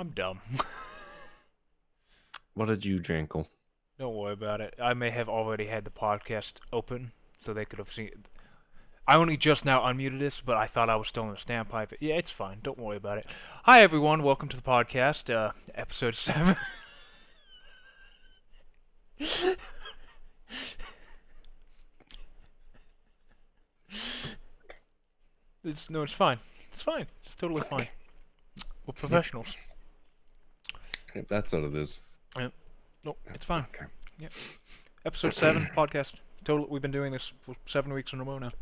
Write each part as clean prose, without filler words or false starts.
I'm dumb. What did you drinkle? Don't worry about it. I may have already had the podcast open, so they could have seen it. I only just now unmuted this, but I thought I was still in the standpipe. Yeah, it's fine. Don't worry about it. Hi, everyone. Welcome to the podcast, episode 7. It's fine. It's fine. It's totally fine. We're professionals. If that's what it is. Yep. Nope, it's fine. Okay. Yep. Episode 7, podcast. Total. We've been doing this for 7 weeks in a row now.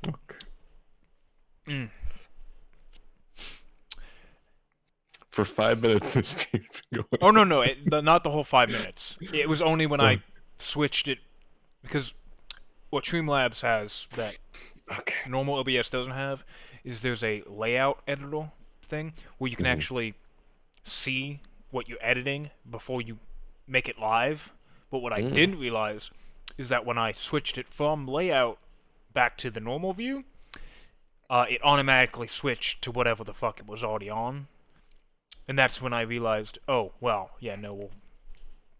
Okay. Mm. For 5 minutes, this game's been going. Oh no, not the whole 5 minutes. It was only when I switched it, because what Streamlabs has that Okay. normal OBS doesn't have is there's a layout editor thing where you can actually see what you're editing before you make it live. But what I didn't realize is that when I switched it from layout back to the normal view, it automatically switched to whatever the fuck it was already on. And that's when I realized, oh, well, yeah, no,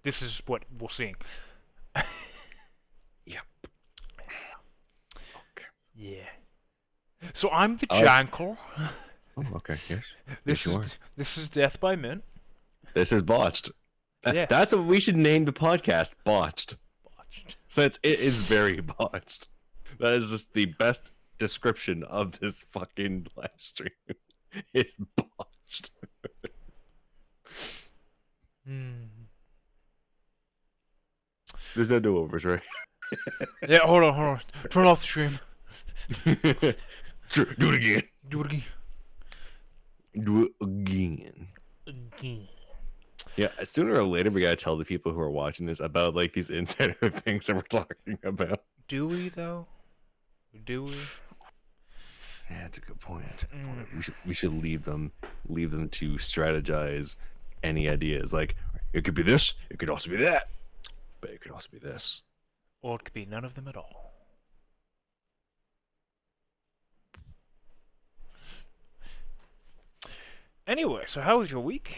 this is what we're seeing. Yep. Okay. Yeah. So I'm the Jankle. Oh, okay. Yes. This you are. this is Death by Mint. This is botched. Yes. That's what we should name the podcast. Botched. Botched. So it is very botched. That is just the best description of this fucking live stream. It's botched. There's no do-overs, right? Yeah, hold on. Turn off the stream. Sure, do it again. Do it again. Do it again. Yeah, sooner or later we gotta tell the people who are watching this about like these insider things that we're talking about. Do we though? Do we? Yeah, that's a good point. That's a good point. We should leave them to strategize any ideas. Like it could be this, it could also be that, but it could also be this. Or it could be none of them at all. Anyway, so how was your week?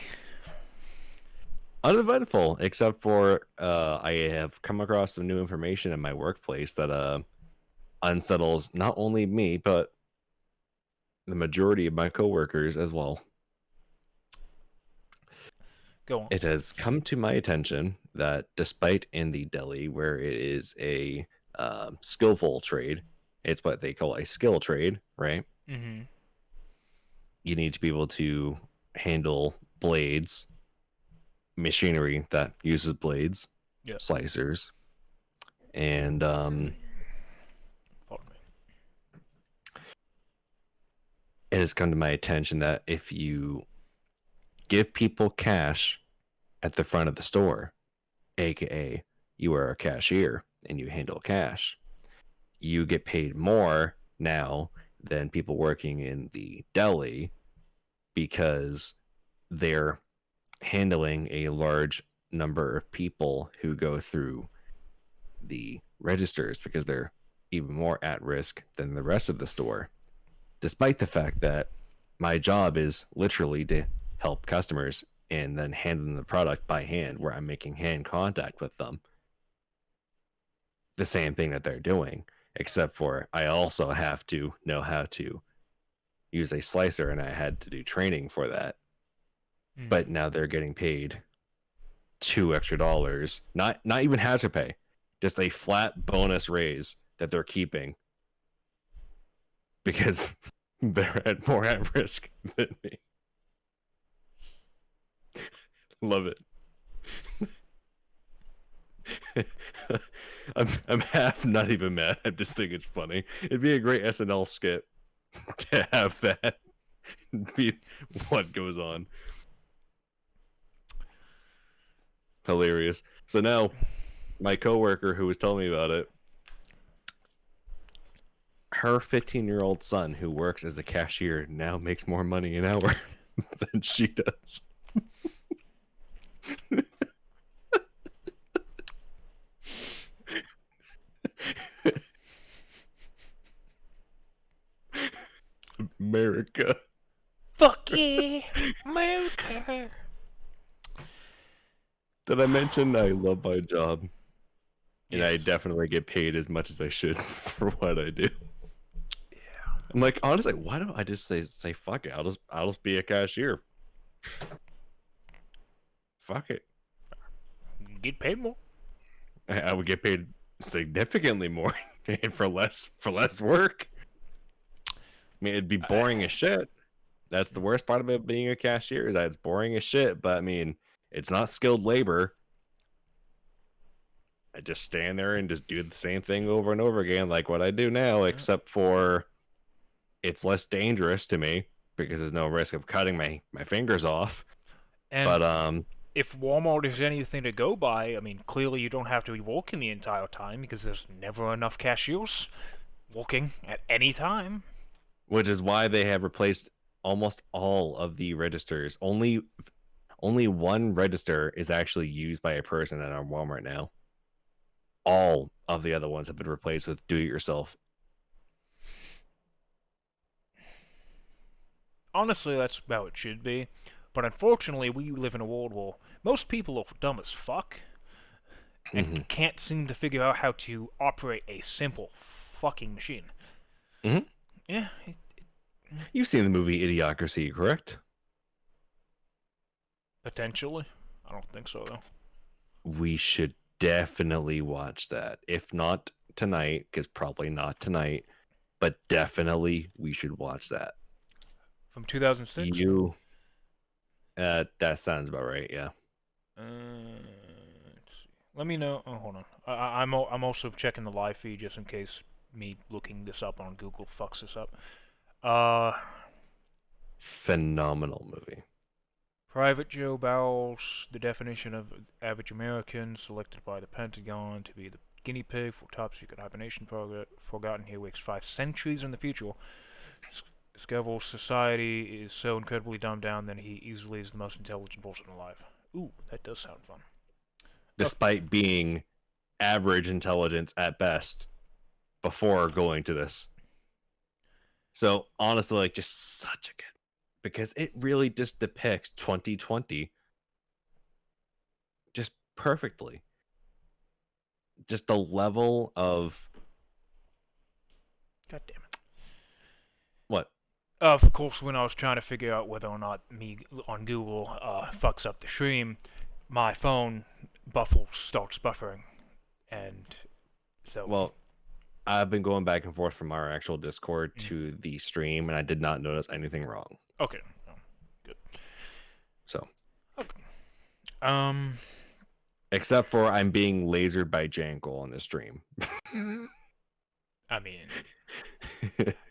Uneventful, except for I have come across some new information in my workplace that unsettles not only me but the majority of my coworkers as well. Go on. It has come to my attention that despite in the deli, where it is a skillful trade, it's what they call a skill trade, right? Mm-hmm. You need to be able to handle blades, machinery that uses blades, Yeah. slicers, and Pardon me. it has come to my attention that if you give people cash at the front of the store, aka you are a cashier and you handle cash, you get paid more now than people working in the deli because they're handling a large number of people who go through the registers because they're even more at risk than the rest of the store, despite the fact that my job is literally to help customers and then hand them the product by hand where I'm making hand contact with them. The same thing that they're doing, except for I also have to know how to use a slicer and I had to do training for that. But now they're getting paid $2 extra, not even hazard pay, just a flat bonus raise that they're keeping because they're more at risk than me. Love it. I'm half not even mad. I just think it's funny. It'd be a great SNL skit to have that be what goes on. Hilarious. So now my coworker who was telling me about it, her 15-year-old son who works as a cashier now makes more money an hour than she does. America. Fuck yeah, America. Did I mention I love my job? And I Yes. definitely get paid as much as I should for what I do. Yeah. I'm like, honestly, why don't I just say fuck it? I'll just be a cashier. Fuck it. Get paid more. I would get paid significantly more for less work. I mean, it'd be boring as shit. That's the worst part about being a cashier, is that it's boring as shit. But I mean, it's not skilled labor. I just stand there and just do the same thing over and over again, like what I do now, except for it's less dangerous to me because there's no risk of cutting my fingers off. And But if Walmart is anything to go by, I mean, clearly you don't have to be walking the entire time because there's never enough cashiers walking at any time. which is why they have replaced almost all of the registers. Only one register is actually used by a person at our Walmart now. All of the other ones have been replaced with do-it-yourself. Honestly, that's about it should be. But unfortunately, we live in a world where most people are dumb as fuck and can't seem to figure out how to operate a simple fucking machine. Mhm. Yeah. You've seen the movie Idiocracy, correct? Potentially. I don't think so, though. We should definitely watch that. If not tonight, because probably not tonight, but definitely we should watch that. From 2006? That sounds about right, yeah. Let's see. Let me know. Oh, hold on. I'm also checking the live feed just in case me looking this up on Google fucks this up. Phenomenal movie. Private Joe Bowles, the definition of average American, selected by the Pentagon to be the guinea pig for top secret hibernation forgotten here weeks 5 centuries in the future. Skevel's society is so incredibly dumbed down that he easily is the most intelligent person alive. Ooh, that does sound fun. Despite being average intelligence at best before going to this. So honestly, like, just such a good, because it really just depicts 2020 just perfectly. Just the level of, God damn it. what? Of course, when I was trying to figure out whether or not me on Google fucks up the stream, my phone starts buffering, and so. Well, I've been going back and forth from our actual Discord to the stream, and I did not notice anything wrong. Okay. Oh, good. So. Okay. Except for I'm being lasered by Jankel on the stream. I mean,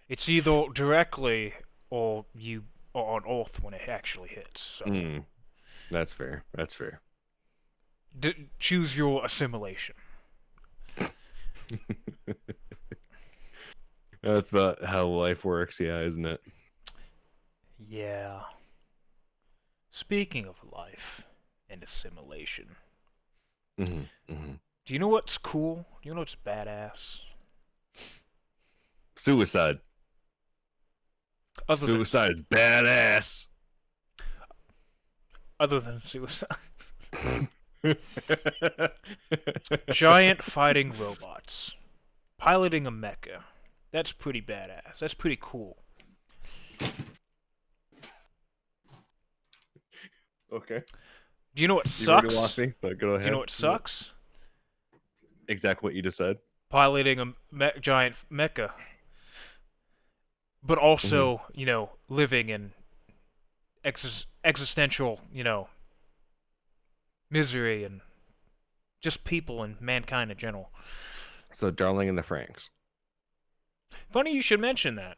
it's either directly or you are on Earth when it actually hits. So. That's fair. That's fair. Choose your assimilation. That's about how life works, yeah, isn't it? Yeah. Speaking of life and assimilation, do you know what's cool? Do you know what's badass? Suicide. Suicide's badass. Other than suicide. Giant fighting robots. Piloting a mecha. That's pretty badass. That's pretty cool. Okay. Do you know what You already sucks? lost me, but go ahead. Do you know what sucks? Exactly what you just said. Piloting a giant mecha. But also, you know, living in existential, you know, misery and just people and mankind in general. So, Darling in the Franxx. Funny you should mention that.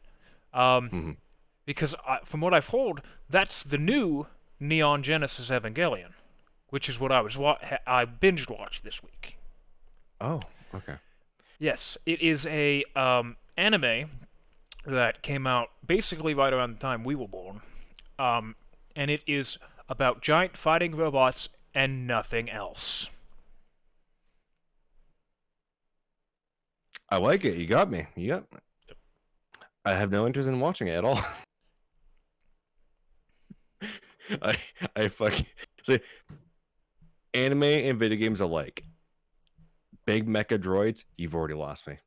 Because from what I've heard, that's the new Neon Genesis Evangelion, which is what I binge watched this week. Oh, okay. Yes, it is a anime that came out basically right around the time we were born, and it is about giant fighting robots and nothing else. I like it. You got me. I have no interest in watching it at all. I I fucking say anime and video games alike. Big mecha droids, you've already lost me.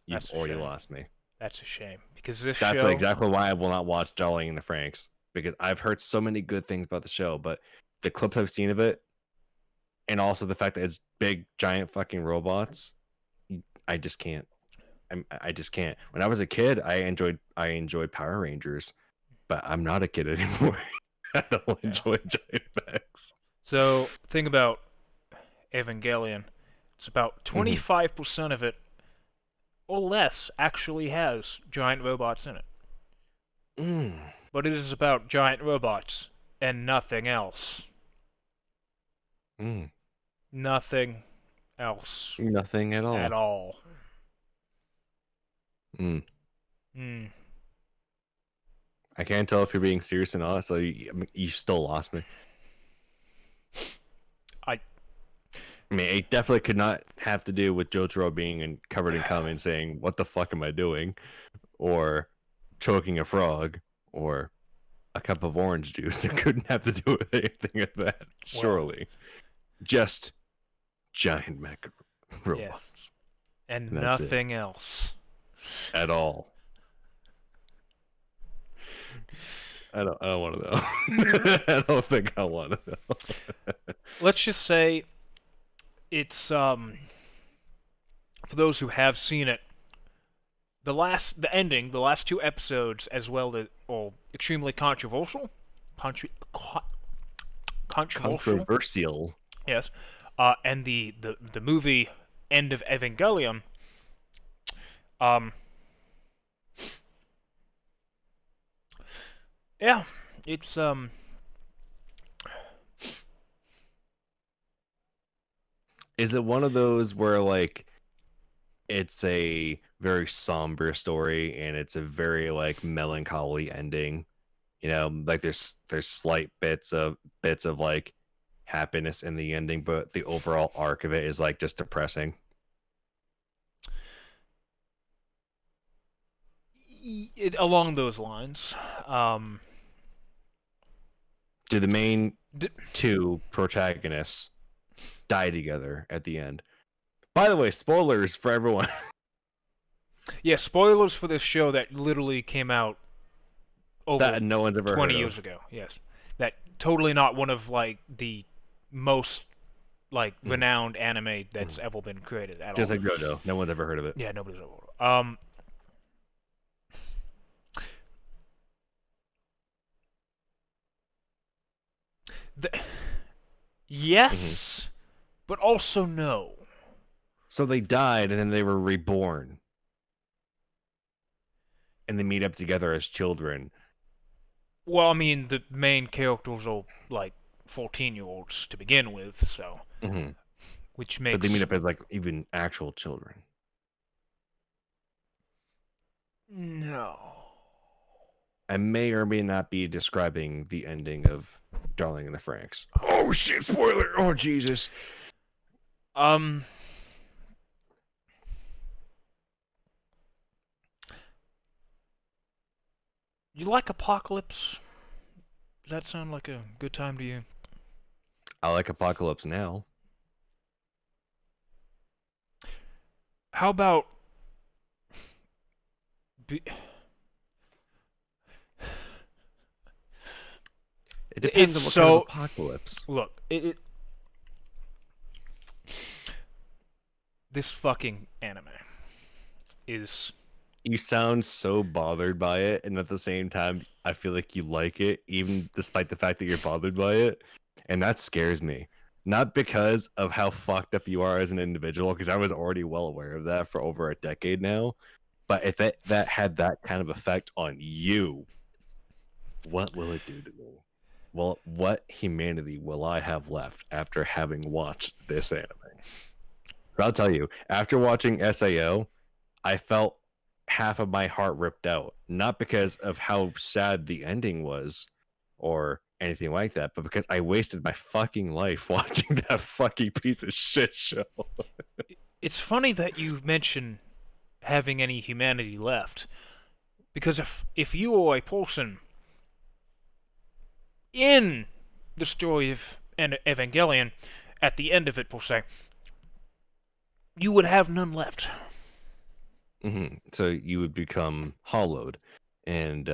You've That's a already shame. lost me. That's a shame because this That's show. exactly why I will not watch Darling in the Franks, because I've heard so many good things about the show, but the clips I've seen of it, and also the fact that it's big, giant fucking robots, I just can't. I just can't. When I was a kid, I enjoyed Power Rangers, but I'm not a kid anymore. I don't Yeah. enjoy giant mechs. So think about Evangelion. It's about 25% of it or less actually has giant robots in it. Mm. But it is about giant robots and nothing else. Mm. Nothing else Nothing at at all. all. Mm. Hmm. I can't tell if you're being serious or not, so you still lost me. I I mean, it definitely could not have to do with Jotaro being covered in cum and saying, "What the fuck am I doing?" or choking a frog, or a cup of orange juice. It couldn't have to do with anything of that, surely. Just giant mech robots. and And that's it. nothing else. At all. I don't want to know. I don't think I want to know. Let's just say it's for those who have seen it, the ending, the last two episodes as well as extremely controversial. Controversial. Controversial. Yes. And the movie End of Evangelion. Um. Yeah, it's Is it one of those where like it's a very somber story and it's a very like melancholy ending? You know, like there's slight bits of like happiness in the ending, but the overall arc of it is like just depressing. along those lines. Do the main D- two protagonists die together at the end? By the way, spoilers for everyone. yeah, spoilers for this show that literally came out over That no one's ever 20 heard years of. ago. Yes, that totally not one of like the most like renowned anime that's ever been created at Just all. like Jojo, no one's ever heard of it. Yeah, nobody's ever. The, yes, but also no. So they died and then they were reborn. And they meet up together as children. Well, I mean, the main characters are like 14-year-olds to begin with, so which makes. But they meet up as like even actual children. No. I may or may not be describing the ending of Darling in the Franxx. Oh shit, spoiler! Oh Jesus. You like Apocalypse? Does that sound like a good time to you? I like Apocalypse Now. How about It depends on what kind of apocalypse. Look, this fucking anime is. You sound so bothered by it, and at the same time, I feel like you like it, even despite the fact that you're bothered by it. And that scares me. Not because of how fucked up you are as an individual, because I was already well aware of that for over a decade now. But if that had that kind of effect on you, what will it do to me? Well, what humanity will I have left after having watched this anime? So I'll tell you, after watching SAO, I felt half of my heart ripped out. Not because of how sad the ending was or anything like that, but because I wasted my fucking life watching that fucking piece of shit show. It's funny that you mention having any humanity left. Because if you are a person in the story of Evangelion, at the end of it, per se, you would have none left. So you would become hollowed and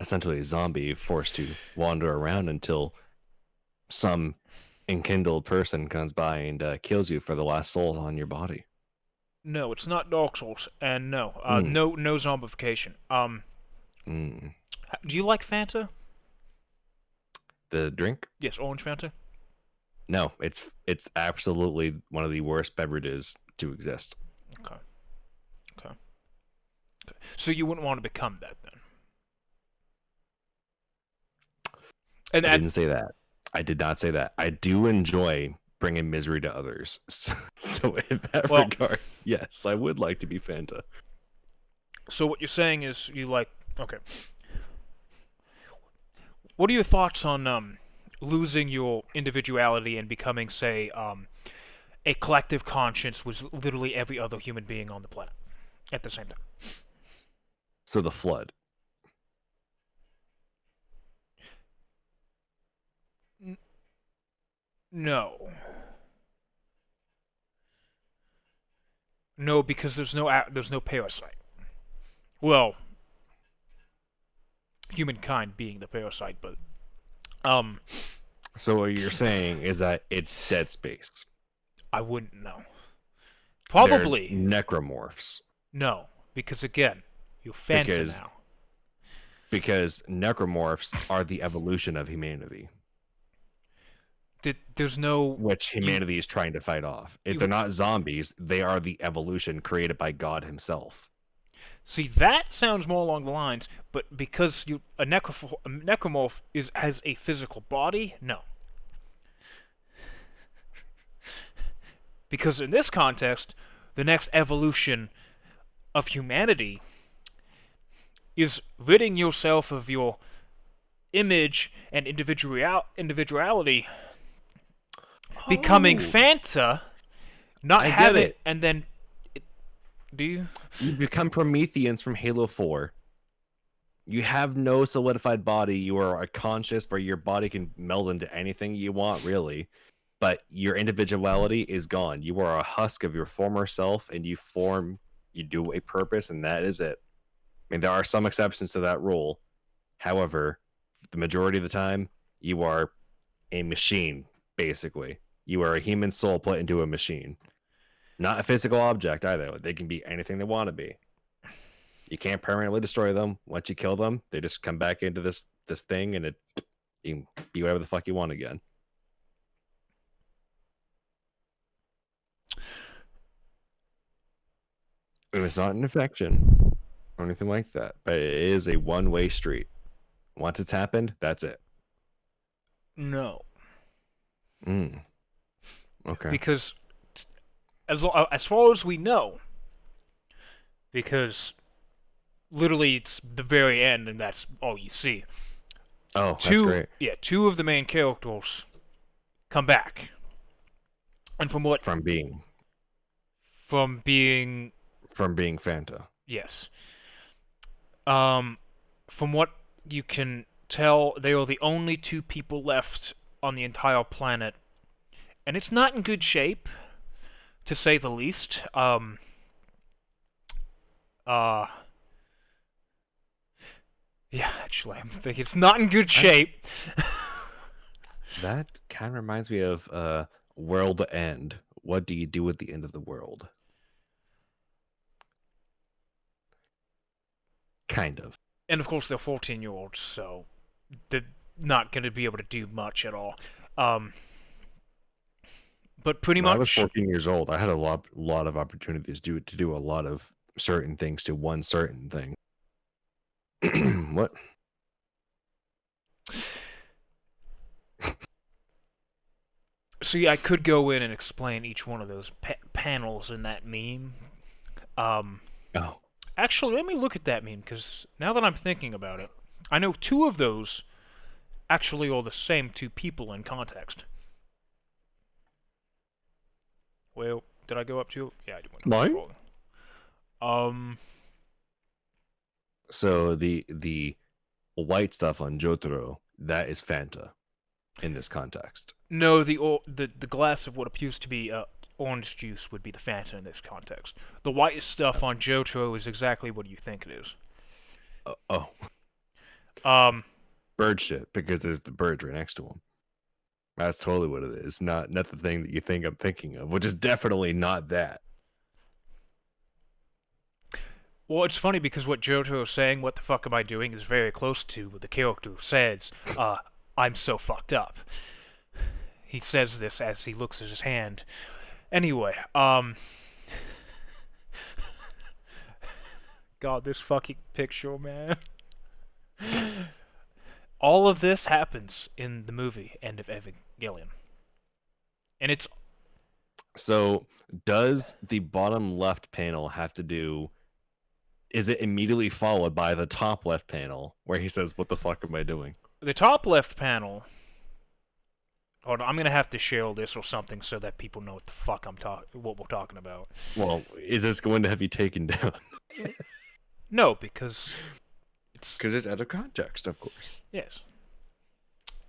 essentially a zombie forced to wander around until some enkindled person comes by and kills you for the last soul on your body. No, it's not Dark Souls, and no, Mm. no zombification. Mm. Do you like Fanta? The drink? Yes, orange Fanta. No, it's absolutely one of the worst beverages to exist. Okay. Okay. Okay. So you wouldn't want to become that then. And I that didn't say that. I did not say that. I do enjoy bringing misery to others. So in that Well- regard, yes, I would like to be Fanta. so what you're saying is you like okay. What are your thoughts on losing your individuality and becoming, say, a collective conscience with literally every other human being on the planet at the same time? So the flood. No. No, because there's no parasite. Well, humankind being the parasite, but So what you're saying is that it's Dead Space. I wouldn't know. They're Probably necromorphs. no, because again, you're Fanta Because- now. Because necromorphs are the evolution of humanity, There's no which humanity is trying to fight off. If you- they're not zombies, they are the evolution created by God himself. see that sounds more along the lines, but because a necromorph has a physical body, no. Because in this context, the next evolution of humanity is ridding yourself of your image and individuality, becoming Oh, Fanta, not I get have it. and then do you? You become Prometheans from Halo 4. You have no solidified body. You are a conscious where your body can meld into anything you want, really. But your individuality is gone. You are a husk of your former self, and you do a purpose, and that is it. I mean, there are some exceptions to that rule. However, the majority of the time, you are a machine, basically. You are a human soul put into a machine. Not a physical object either. They can be anything they want to be. You can't permanently destroy them. Once you kill them, they just come back into this thing, and you can be whatever the fuck you want again. And it's not an infection or anything like that, but it is a one-way street. Once it's happened, that's it. No, Okay. because as far as we know, because literally it's the very end, and that's all you see. Oh, that's great. Yeah, two of the main characters come back, and from From being Fanta. yes, from what you can tell, they are the only two people left on the entire planet, and it's not in good shape, to say the least. Yeah, actually, I'm thinking it's not in good shape. That kind of reminds me of World End. What do you do at the end of the world? Kind of. And of course, they're 14-year-olds, so they're not going to be able to do much at all. But pretty When I was much, 14 years old, I had a lot of opportunities to do a lot of certain things to one certain thing. What? see, I could go in and explain each one of those panels in that meme. Oh, Actually, let me look at that meme, because now that I'm thinking about it, I know two of those actually are the same two people in context. Well, did I go up to? Yeah, I went up Mine? scrolling. So the white stuff on Jotaro, that is Fanta in this context. No, the glass of what appears to be orange juice would be the Fanta in this context. The white stuff on Jotaro is exactly what you think it is. Oh, Um, bird shit, because there's the bird right next to him. That's totally what it is. Not the thing that you think I'm thinking of, which is definitely not that. well, it's funny because what Jotaro's saying, "What the fuck am I doing?" is very close to what the character says. I'm so fucked up. He says this as he looks at his hand. Anyway, God, this fucking picture, man. All of this happens in the movie End of Evangelion. And it's... So, does the bottom left panel have to do... Is it immediately followed by the top left panel, where he says, "What the fuck am I doing?" The top left panel... Hold on, I'm gonna have to share this or something so that people know what the fuck what we're talking about. Well, is this going to have you taken down? No, because... Because it's out of context, of course. Yes.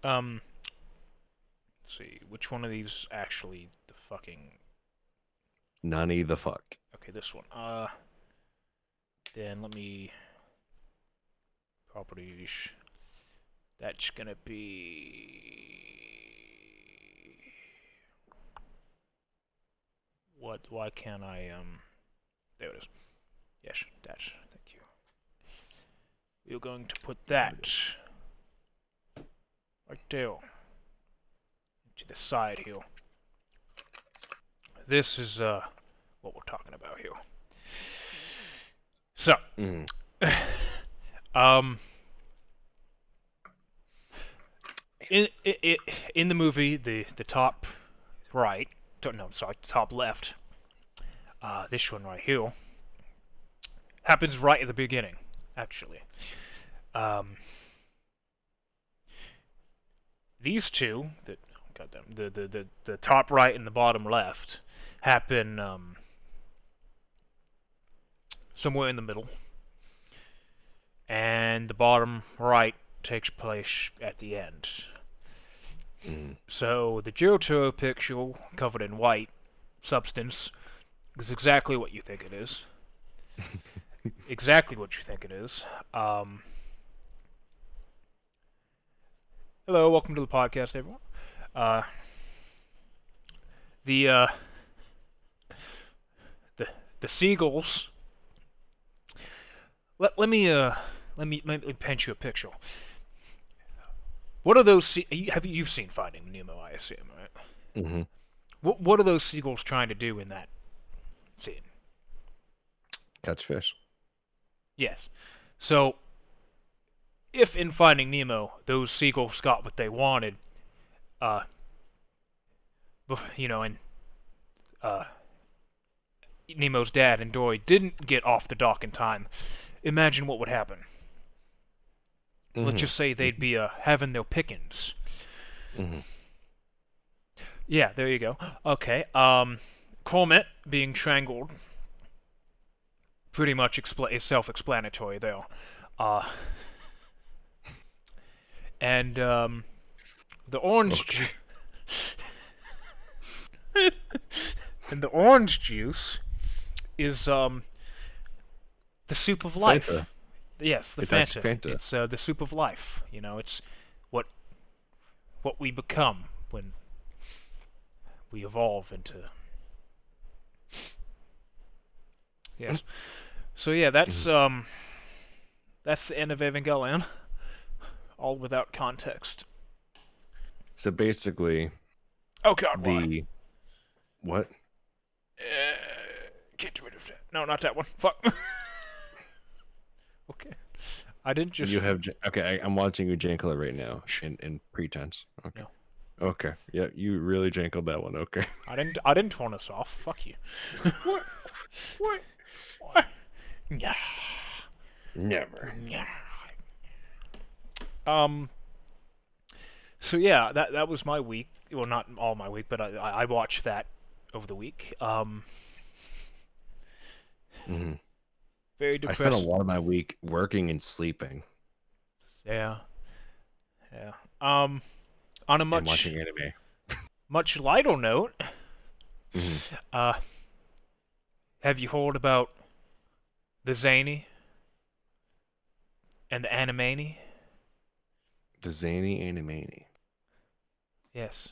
Let's see, which one of these actually the fucking... Nani the fuck. Okay, this one. Then let me... Properties. That's gonna be... Why can't I, There it is. Yes, that's... Thank you. We're going to put that... right there. To the side here. This is, what we're talking about here. So, in the movie, the top right, no, sorry, top left, this one right here, happens right at the beginning, actually. These two, the top right and the bottom left, happen somewhere in the middle, and the bottom right takes place at the end. So the Jotaro picture, covered in white substance, is exactly what you think it is. Exactly what you think it is. Hello, welcome to the podcast, everyone. The seagulls. Let me paint you a picture. What are those? You've seen Finding Nemo, I assume, right? Mm-hmm. What are those seagulls trying to do in that scene? Catch fish. Yes. So, if in Finding Nemo those seagulls got what they wanted, and Nemo's dad and Dory didn't get off the dock in time, imagine what would happen. Let's just say they'd be having their pickings. Yeah, there you go. Okay. Comet being strangled. Pretty much is self-explanatory there. And the orange and the orange juice is the soup of life. Fanta. Yes, the It's Fanta. It's the soup of life. You know, it's what we become when we evolve into. Yes. So yeah, that's the end of Evangelion. All without context. So basically, Oh God, why? What? Get rid of that. No, not that one. Fuck. Okay. I didn't just. You have okay. I'm watching you jankle it right now in pretense. Okay. No. Okay. Yeah, you really jankled that one. Okay. I didn't turn us off. Fuck you. What? What? Yeah. Never. Yeah. So yeah, that was my week. Well, not all my week, but I watched that over the week. Very I spent a depressing. lot of my week working and sleeping Yeah. Yeah. On a and much watching anime. much lighter note, Hmm. uh, have you heard about the Zany and the Animani? The zany animani. Yes.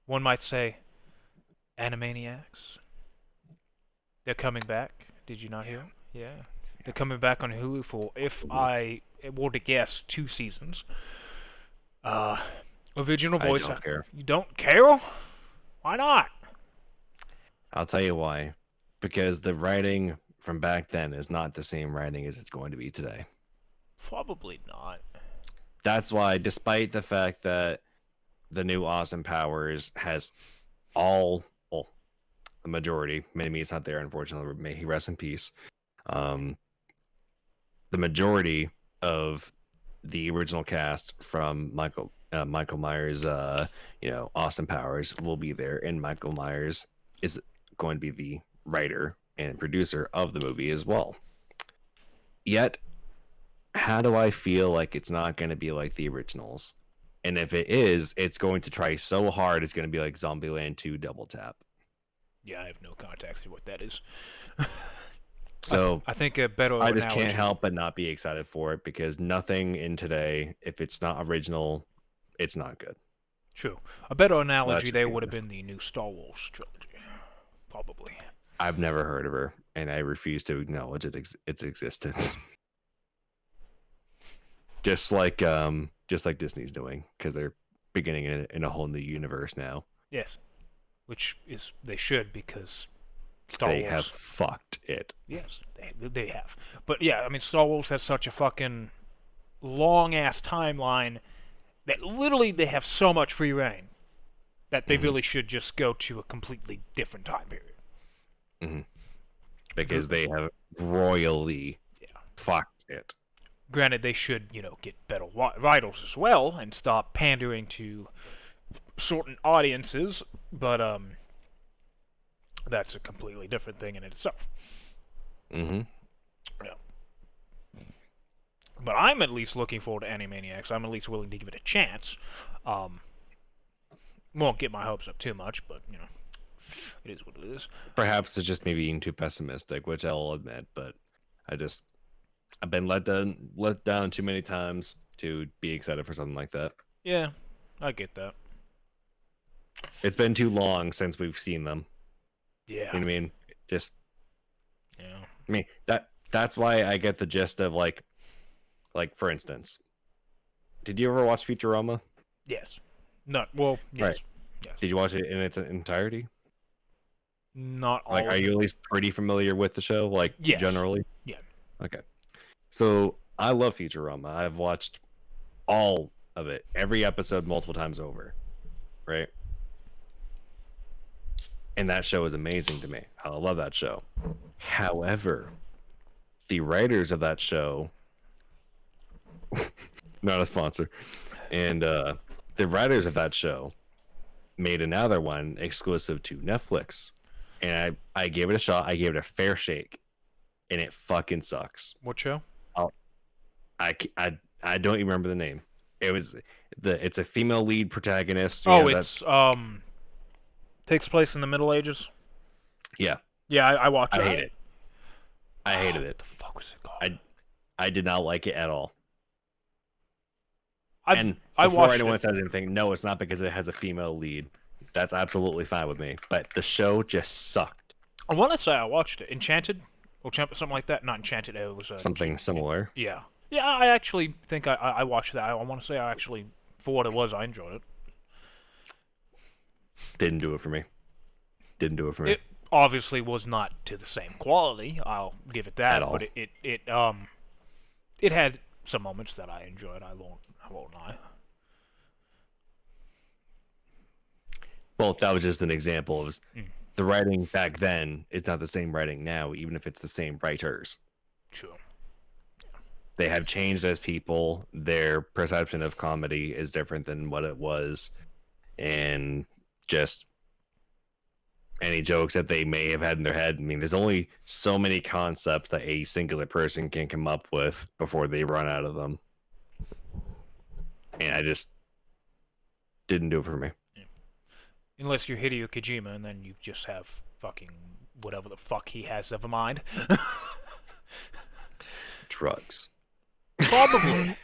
One might say Animaniacs. They're coming back. Did you not hear? Yeah. They're coming back on Hulu for, if I were to guess, 2 seasons. Uh, original I voice. don't care. You don't care? Why not? I'll tell you why. Because the writing from back then is not the same writing as it's going to be today. Probably not. That's why, despite the fact that the new Austin Powers has all, well, the majority, Minime's not there, unfortunately, may he rest in peace. Um, the majority of the original cast from Michael Myers, Austin Powers will be there, and Michael Myers is going to be the writer and producer of the movie as well. Yet, how do I feel like it's not going to be like the originals? And if it is, it's going to try so hard, it's going to be like Zombieland 2 Double Tap. Yeah, I have no context to what that is. So I think a better I just analogy. can't help but not be excited for it, because nothing in today, if it's not original, it's not good. True. A better analogy just there be would have honest. been the new Star Wars trilogy. Probably. I've never heard of her, and I refuse to acknowledge its existence. Just like Disney's doing, because they're beginning in a whole new universe now. Yes. Which is, they should, because Star They Wars. have fucked it. Yes, they have. But yeah, I mean, Star Wars has such a fucking long ass timeline that literally they have so much free reign that they Mhm. really should just go to a completely different time period. Because they have royally Yeah. fucked it. Granted, they should, get better writers as well and stop pandering to certain audiences, but that's a completely different thing in itself. Mm-hmm. Yeah. But I'm at least looking forward to Animaniacs. I'm at least willing to give it a chance. Won't get my hopes up too much, but it is what it is. Perhaps it's just me being too pessimistic, which I'll admit, but I've been let down too many times to be excited for something like that. Yeah, I get that. It's been too long since we've seen them. Yeah. You know what I mean? Just, Yeah. I mean, that's why I get the gist of like for instance, did you ever watch Futurama? Yes. Not well. Yes. Right. Yes. Did you watch it in its entirety? Not all. Like, of are it. you at least pretty familiar with the show, like Yes. generally? Yeah. Okay. So I love Futurama. I've watched all of it, every episode, multiple times over. Right. And that show is amazing to me. I love that show. However, the writers of that show, not a sponsor, and the writers of that show made another one exclusive to Netflix, and I gave it a shot. I gave it a fair shake, and it fucking sucks. What show? I don't even remember the name. It's a female lead protagonist. Oh, it's takes place in the Middle Ages. Yeah. Yeah, I watched it. I hate it. I hated What it. the fuck was it called? I did not like it at all. I And I before watched anyone it. says anything, no, it's not because it has a female lead. That's absolutely fine with me. But the show just sucked. I want to say I watched it. Enchanted, or something like that. Not Enchanted. It was Something similar. Yeah. Yeah, I actually think I watched that. I want to say I actually, for what it was, I enjoyed it. Didn't do it for me. Didn't do it for me. It obviously was not to the same quality. I'll give it that. At all. But it had some moments that I enjoyed. I won't lie. Well, that was just an example of Mm. the writing back then is not the same writing now, even if it's the same writers. True. They have changed as people. Their perception of comedy is different than what it was. And just any jokes that they may have had in their head. I mean, there's only so many concepts that a singular person can come up with before they run out of them. And I just didn't do it for me. Yeah. Unless you're Hideo Kojima, and then you just have fucking whatever the fuck he has ever mind. Drugs. Probably.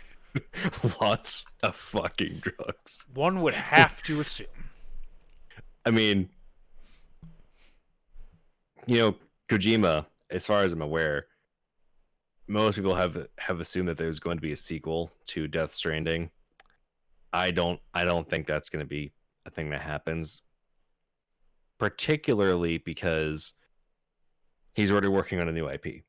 Lots of fucking drugs. One would have to assume. I mean, Kojima, as far as I'm aware, most people have assumed that there's going to be a sequel to Death Stranding. I don't think that's going to be a thing that happens, particularly because he's already working on a new IP.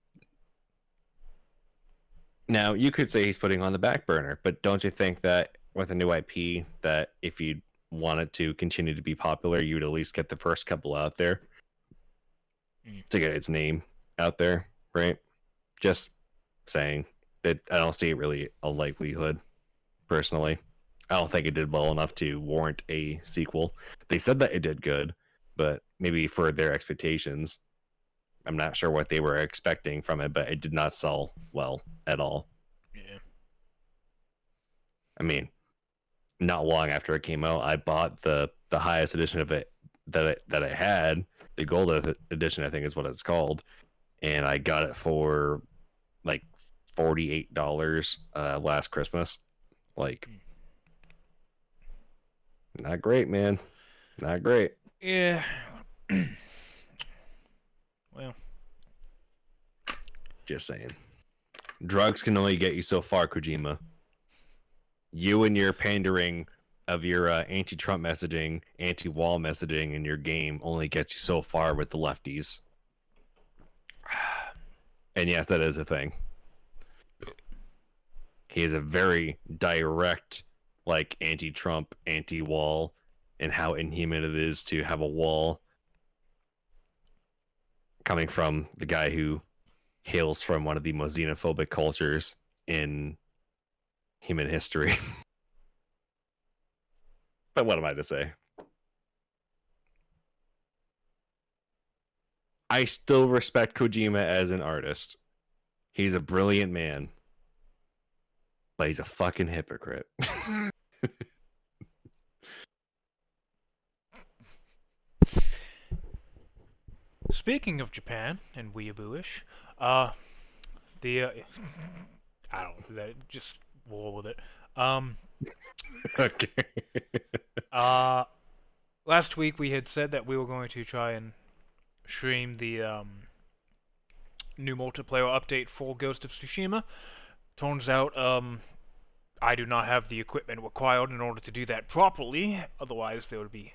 Now, you could say he's putting on the back burner, but don't you think that with a new IP, that if you wanted to continue to be popular, you'd at least get the first couple out there to get its name out there, right? Just saying that I don't see it really a likelihood, personally. I don't think it did well enough to warrant a sequel. They said that it did good, but maybe for their expectations, I'm not sure what they were expecting from it, but it did not sell well at all. Yeah. I mean, not long after it came out, I bought the highest edition of it that I had, the gold edition, I think is what it's called, and I got it for like $48 last Christmas. Like, not great, man. Not great. Yeah. Well, just saying. Drugs can only get you so far, Kojima. You and your pandering of your anti-Trump messaging, anti-wall messaging in your game only gets you so far with the lefties. And yes, that is a thing. He is a very direct, like, anti-Trump, anti-wall, and how inhuman it is to have a wall coming from the guy who hails from one of the most xenophobic cultures in human history. But what am I to say? I still respect Kojima as an artist. He's a brilliant man. But he's a fucking hypocrite. speaking of Japan and weeabooish, the I don't know, that just roll with it. Okay. Last week we had said that we were going to try and stream the new multiplayer update for Ghost of Tsushima. Turns out, I do not have the equipment required in order to do that properly. Otherwise, there would be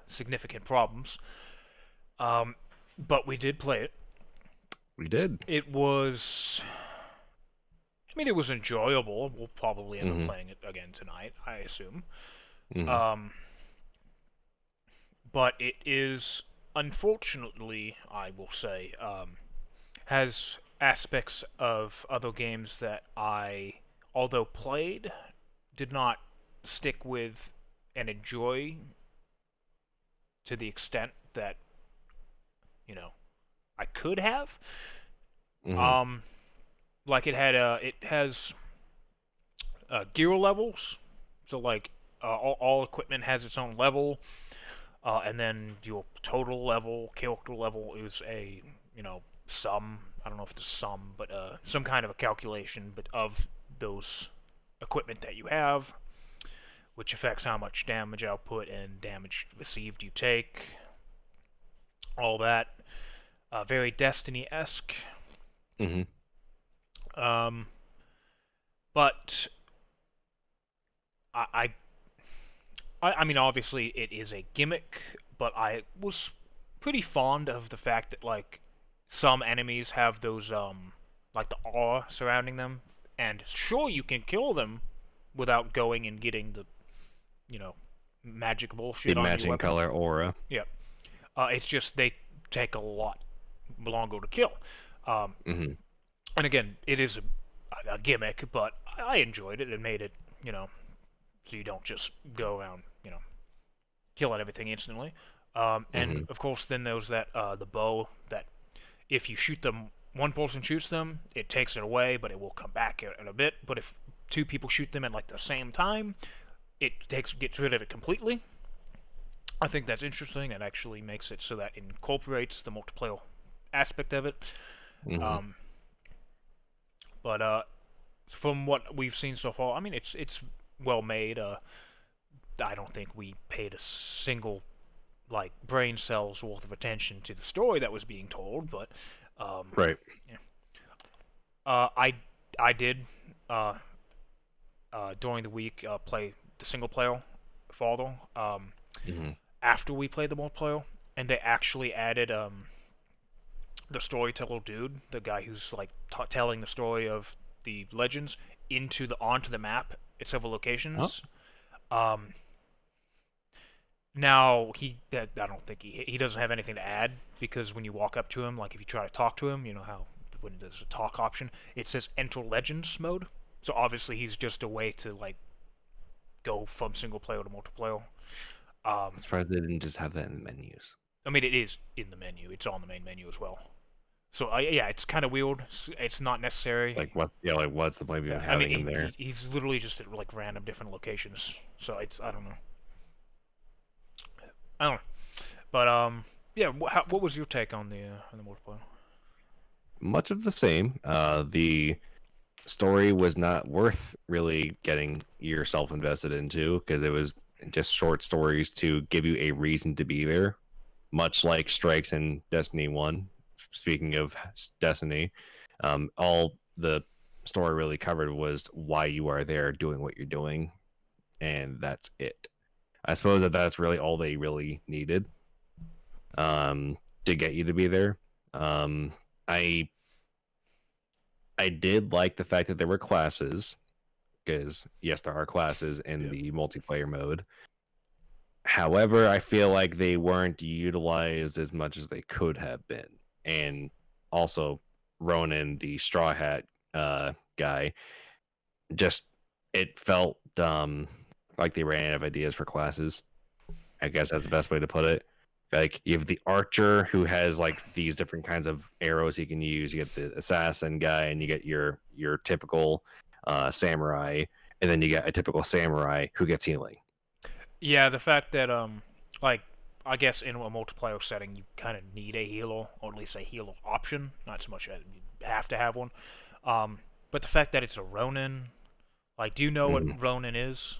significant problems. But we did play it. We did. It was... I mean, it was enjoyable. We'll probably end up playing it again tonight, I assume. But it is, unfortunately, I will say, has aspects of other games that I, although played, did not stick with and enjoy to the extent that, I could have. Like it has gear levels, so like all equipment has its own level, and then your total level, character level is a sum. I don't know if it's a sum, but some kind of a calculation, but of those equipment that you have, which affects how much damage output and damage received you take. All that, very Destiny-esque. But I mean, obviously it is a gimmick, but I was pretty fond of the fact that, like, some enemies have those, like the aura surrounding them, and sure, you can kill them without going and getting the, magic bullshit on your matching weapon. color aura. Yeah. It's just they take a lot longer to kill. And again, it is a gimmick, but I enjoyed it and made it, so you don't just go around, killing everything instantly. And Hmm. of course, then there's that the bow that if you shoot them, one person shoots them, it takes it away, but it will come back in a bit. But if two people shoot them at like the same time, it gets rid of it completely. I think that's interesting. It actually makes it so that it incorporates the multiplayer aspect of it. Hmm. Um, but from what we've seen so far, I mean, it's well made. I don't think we paid a single like brain cells worth of attention to the story that was being told, but um, Right. yeah. I did uh, during the week play the single player further Hmm. after we played the multiplayer, and they actually added the storyteller dude, the guy who's like telling the story of the legends onto the map at several Oh, locations. Um, Now I don't think he doesn't have anything to add because when you walk up to him, like if you try to talk to him, you know how when there's a talk option, it says Enter Legends mode. So obviously he's just a way to like go from single player to multiplayer. I'm Um, surprised they didn't just have that in the menus. I mean it is in the menu. It's on the main menu as well. So yeah, it's kind of weird. It's not necessary. Like what? Yeah, like what's the point of even Yeah, I mean having him there? he's literally just at like random different locations. So it's I don't know. I don't know. But yeah. What was your take on the multiplayer? Much of the same. The story was not worth really getting yourself invested into because it was just short stories to give you a reason to be there, much like Strikes in Destiny 1. Speaking of Destiny, all the story really covered was why you are there doing what you're doing, and that's it. I suppose that's really all they really needed to get you to be there. Um, I I did like the fact that there were classes because yes, there are classes in Yeah. the multiplayer mode. However, I feel like they weren't utilized as much as they could have been. And also, Ronan, the Straw Hat guy, just it felt like they ran out of ideas for classes. I guess that's the best way to put it. Like you have the archer who has like these different kinds of arrows he can use. You get the assassin guy, and you get your typical samurai, and then you get a typical samurai who gets healing. Yeah, the fact that like I guess in a multiplayer setting you kind of need a healer or at least a healer option, not so much that you have to have one. Um, but the fact that it's a Ronin, like, do you know what Mm. Ronin is?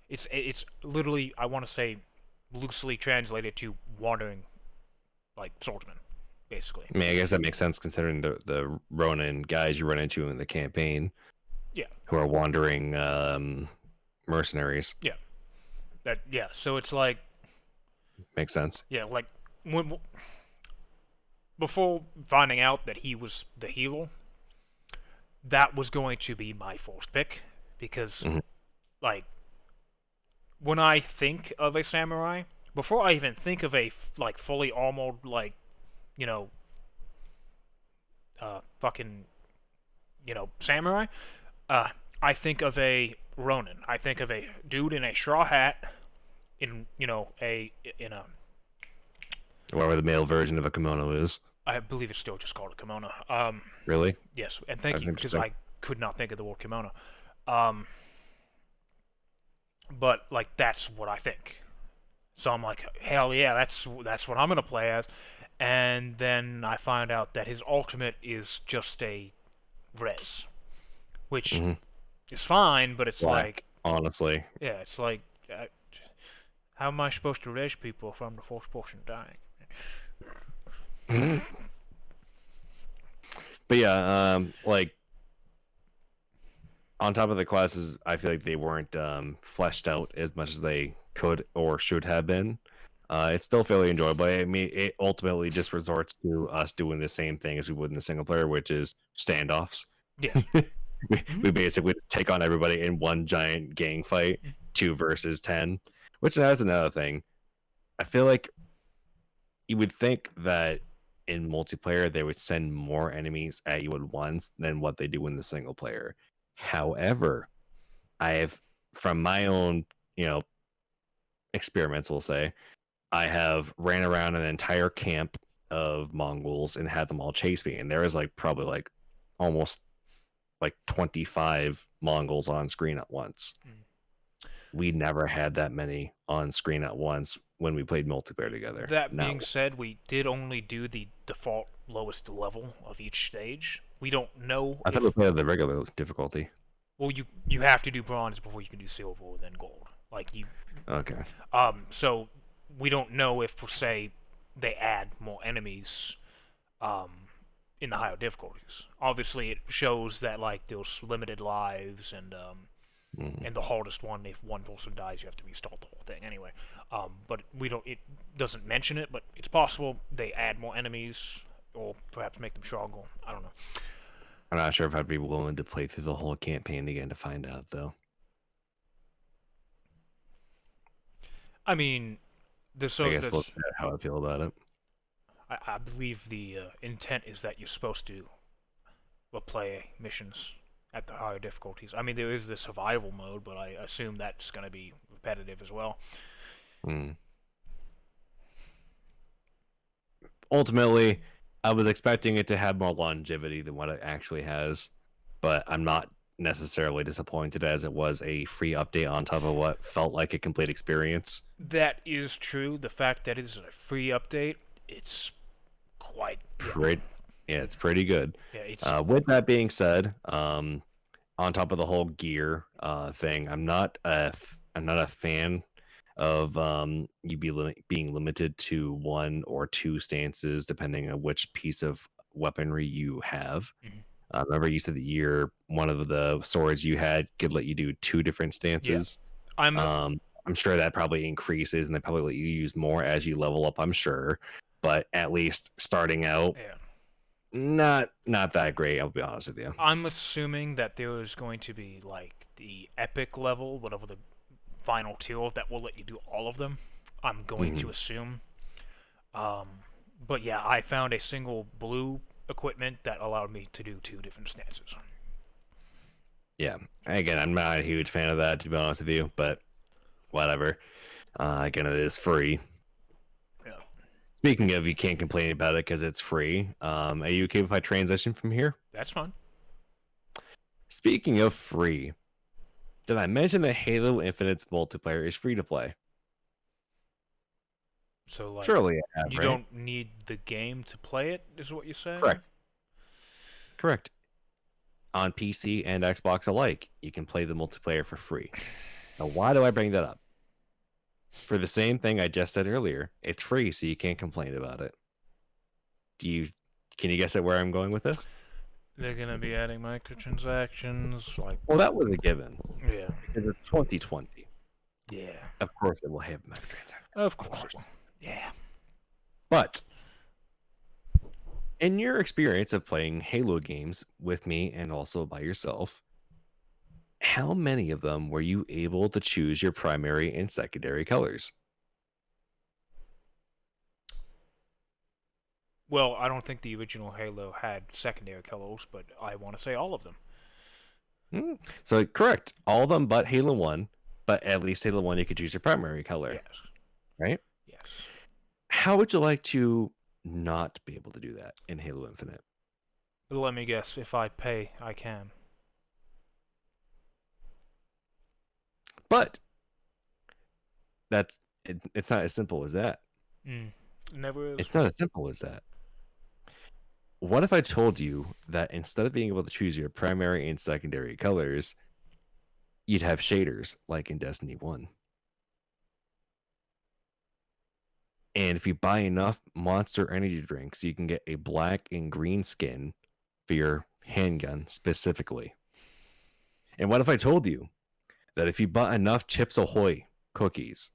It's literally I want to say loosely translated to wandering like swordsman, basically. I mean, I guess that makes sense considering the Ronin guys you run into in the campaign Yeah, who are wandering mercenaries. yeah, that yeah. So it's like Makes sense. yeah, like when before finding out that he was the healer, that was going to be my first pick because Hmm. like when I think of a samurai, before I even think of a like fully armored like you know fucking samurai, uh I think of a Ronin. I think of a dude in a straw hat in a in a Whatever the male version of a kimono is. I believe it's still just called a kimono. Really? Yes, and thank That's you because interesting. I could not think of the word kimono. Um, but like that's what I think. So I'm like, hell yeah, that's what I'm gonna play as. And then I find out that his ultimate is just a res, which Hmm. is fine, but it's like, Black, honestly. yeah, it's like, how am I supposed to res people if I'm the first person dying? But yeah, like on top of the classes, I feel like they weren't fleshed out as much as they could or should have been. It's still fairly enjoyable. I mean, it ultimately just resorts to us doing the same thing as we would in the single player, which is standoffs. Yeah. We Hmm. basically take on everybody in one giant gang fight, 2 versus 10. Which that's another thing. I feel like you would think that in multiplayer they would send more enemies at you at once than what they do in the single player. However, I have from my own, you know, experiments, we'll say, I have ran around an entire camp of Mongols and had them all chase me, and there was like probably like almost like 25 Mongols on screen at once. We never had that many on screen at once when we played multiplayer together. That Not being once. said, we did only do the default lowest level of each stage. We don't know I if... thought we played the regular difficulty. Well, you have to do bronze before you can do silver, then gold. Like, you... Okay. So, we don't know if, for say, they add more enemies, in the higher difficulties. Obviously, it shows that, like, there's limited lives, and the hardest one, if one person dies, you have to restart the whole thing anyway. But we don't. It doesn't mention it, but it's possible they add more enemies, or perhaps make them stronger. I don't know. I'm not sure if I'd be willing to play through the whole campaign again to find out, though. I mean, I guess we'll see how I feel about it. I believe the intent is that you're supposed to play missions at the higher difficulties. I mean, there is the survival mode, but I assume that's going to be repetitive as well. Ultimately, I was expecting it to have more longevity than what it actually has, but I'm not necessarily disappointed, as it was a free update on top of what felt like a complete experience. That is true. The fact that it's a free update, it's quite... Yeah, it's pretty good. Yeah, it's... with that being said, on top of the whole gear thing, I'm not a fan of being limited to one or two stances depending on which piece of weaponry you have. Remember you said that one of the swords you had could let you do 2 different stances. Yeah. I'm sure that probably increases, and they probably let you use more as you level up, I'm sure. But at least starting out, not that great, I'll be honest with you. I'm assuming that there is going to be like the epic level, whatever the final tier, that will let you do all of them. I'm going to assume. But yeah, I found a single blue equipment that allowed me to do 2 different stances. Yeah. Again, I'm not a huge fan of that, to be honest with you, but whatever. Again, it is free. Yeah. Speaking of, you can't complain about it because it's free. Are you okay if I transition from here? That's fine. Speaking of free, did I mention that Halo Infinite's multiplayer is free to play? So, like, surely I have, you right? don't need the game to play it, is what you're saying? Correct. On PC and Xbox alike, you can play the multiplayer for free. Now, why do I bring that up? For the same thing I just said earlier, it's free, so you can't complain about it. Can you guess at where I'm going with this? They're gonna be adding microtransactions, like... Well, that was a given. Yeah. Because it's 2020. Yeah. Of course it will have microtransactions. Of course. Yeah. But in your experience of playing Halo games with me and also by yourself, how many of them were you able to choose your primary and secondary colors? Well, I don't think the original Halo had secondary colors, but I want to say all of them. So, correct. All of them but Halo 1, but at least Halo 1 you could choose your primary color. Yes. Right? Yes. How would you like to not be able to do that in Halo Infinite? Let me guess. If I pay, I can. But it's not as simple as that. Never is. It's not as simple as that. What if I told you that instead of being able to choose your primary and secondary colors, you'd have shaders like in Destiny 1? And if you buy enough Monster Energy drinks, you can get a black and green skin for your handgun specifically. And what if I told you that if you bought enough Chips Ahoy cookies,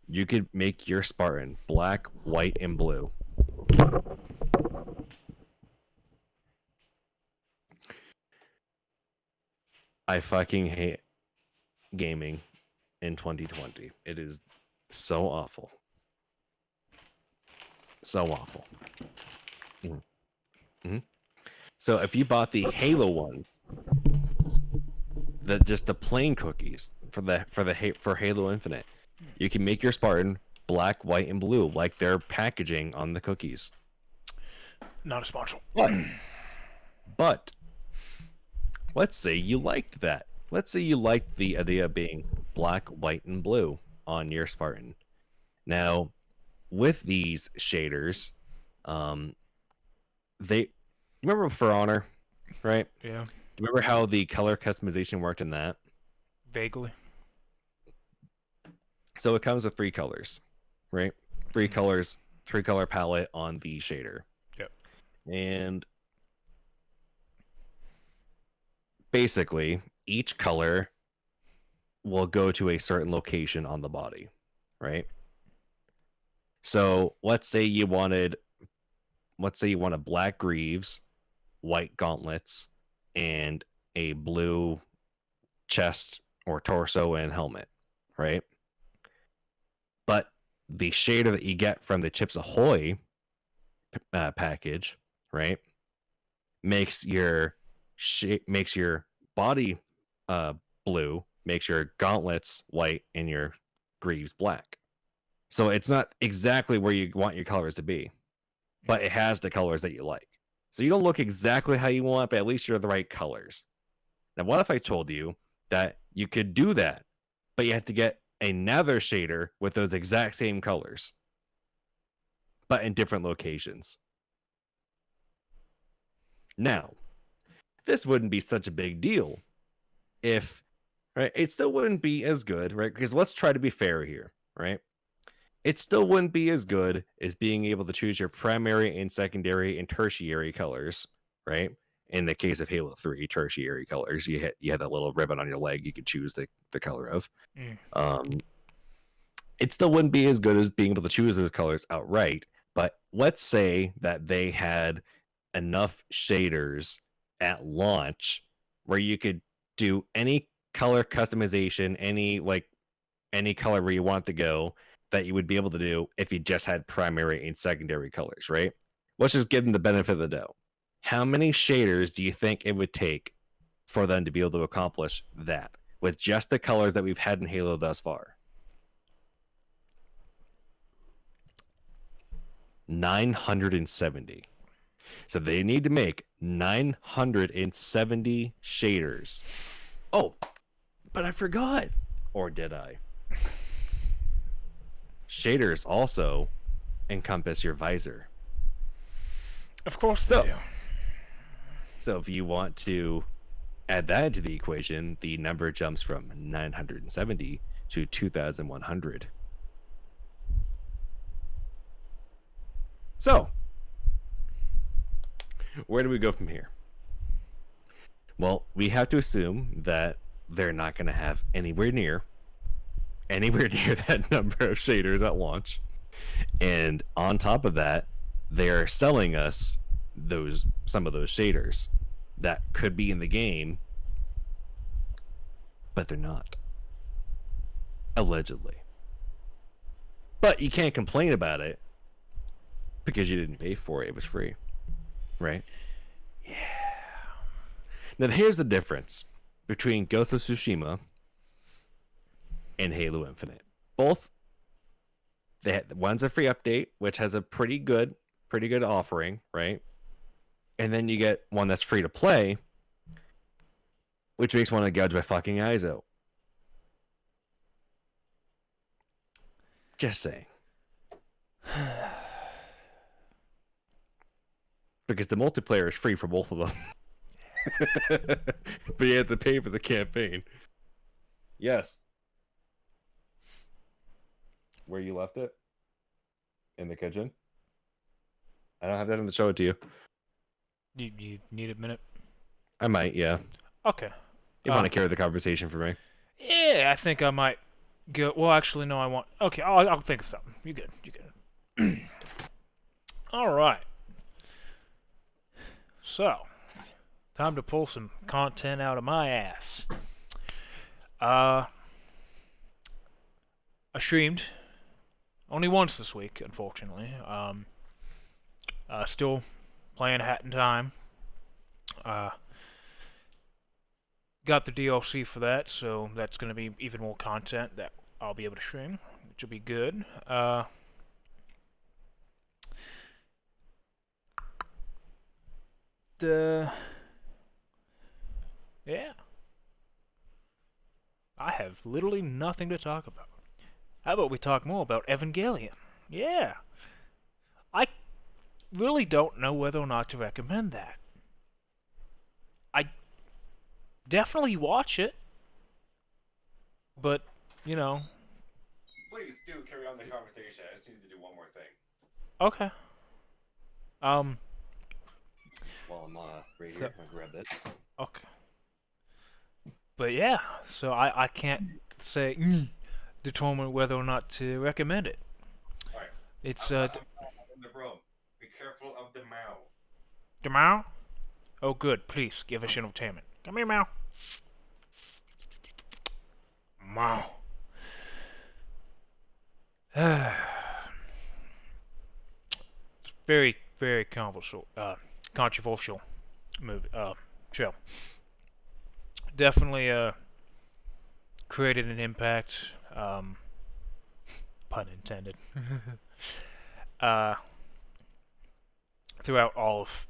you could make your Spartan black, white, and blue? I fucking hate gaming in 2020. It is so awful. So awful. So if you bought the Halo ones, just the plain cookies for Halo Infinite, You can make your Spartan black, white, and blue like their packaging on the cookies. Not a sponsor. But let's say you liked that. Let's say you liked the idea of being black, white, and blue on your Spartan. Now, with these shaders, they remember For Honor, right? Yeah. Do you remember how the color customization worked in that? Vaguely. So it comes with 3 colors, right? 3 colors, 3-color palette on the shader. Yep. And basically, each color will go to a certain location on the body, right? So let's say you wanted black greaves, white gauntlets, and a blue chest or torso and helmet, right? But the shader that you get from the Chips Ahoy package, right, makes your body blue, makes your gauntlets white, and your greaves black. So it's not exactly where you want your colors to be, but it has the colors that you like. So you don't look exactly how you want, but at least you're the right colors. Now, what if I told you that you could do that, but you have to get another shader with those exact same colors, but in different locations? Now, this wouldn't be such a big deal if, right, it still wouldn't be as good, right? Because let's try to be fair here, right? It still wouldn't be as good as being able to choose your primary and secondary and tertiary colors, right? In the case of Halo 3, tertiary colors, you had that little ribbon on your leg you could choose the color of. It still wouldn't be as good as being able to choose those colors outright, but let's say that they had enough shaders at launch where you could do any color customization, any color where you want to go, that you would be able to do if you just had primary and secondary colors, right? Let's just give them the benefit of the doubt. How many shaders do you think it would take for them to be able to accomplish that with just the colors that we've had in Halo thus far? 970. So they need to make 970 shaders. Oh, but I forgot. Or did I? Shaders also encompass your visor. Of course they do. So if you want to add that into the equation, the number jumps from 970 to 2,100. So, where do we go from here? Well, we have to assume that they're not going to have anywhere near that number of shaders at launch. And on top of that, they're selling us some of those shaders that could be in the game, but they're not. Allegedly. But you can't complain about it because you didn't pay for it. It was free. Right? Yeah. Now, here's the difference between Ghost of Tsushima and Halo Infinite. Both, one's a free update, which has a pretty good offering, right? And then you get one that's free to play, which makes me want to gouge my fucking eyes out. Just saying. Because the multiplayer is free for both of them. But you have to pay for the campaign. Yes. Where you left it? In the kitchen? I don't have that in the show it to you. You need a minute? I might, yeah. Okay. You want to carry the conversation for me? Yeah, I think I might go. Well, actually, no, I want. Okay, I'll think of something. You good? You good? All right. So, time to pull some content out of my ass. I streamed only once this week, unfortunately. Still playing Hat in Time. Got the DLC for that, so that's going to be even more content that I'll be able to stream. which will be good. Yeah. I have literally nothing to talk about. How about we talk more about Evangelion? Yeah. I really don't know whether or not to recommend that. I definitely watch it, but, you know. Please do carry on the conversation. I just need to do one more thing. Okay. While I'm right here, I'll grab this. Okay. But yeah, so I can't say determine whether or not to recommend it. Alright. It's I'm in the room. Be careful of the Mao. the Mao? Oh good, please give us entertainment. Come here, Mao. Mao. It's very, very controversial movie show. Definitely created an impact, pun intended, throughout all of,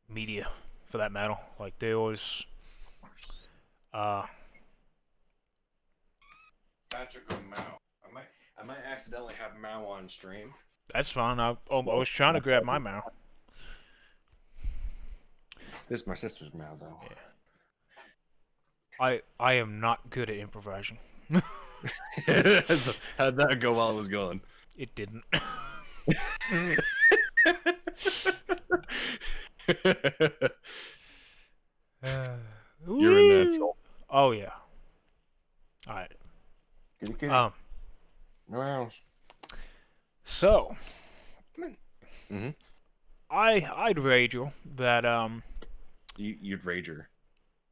media, for that matter. Like, there was, Patrick or Mao. I might accidentally have Mao on stream. that's fine, I was trying to grab my Mao. This is my sister's Mao, though. Yeah. I am not good at improvising. How'd that go while it was going? It didn't. You're a natural. Oh yeah. Alright. No else. So Mm-hmm. I'd wager that You'd rager.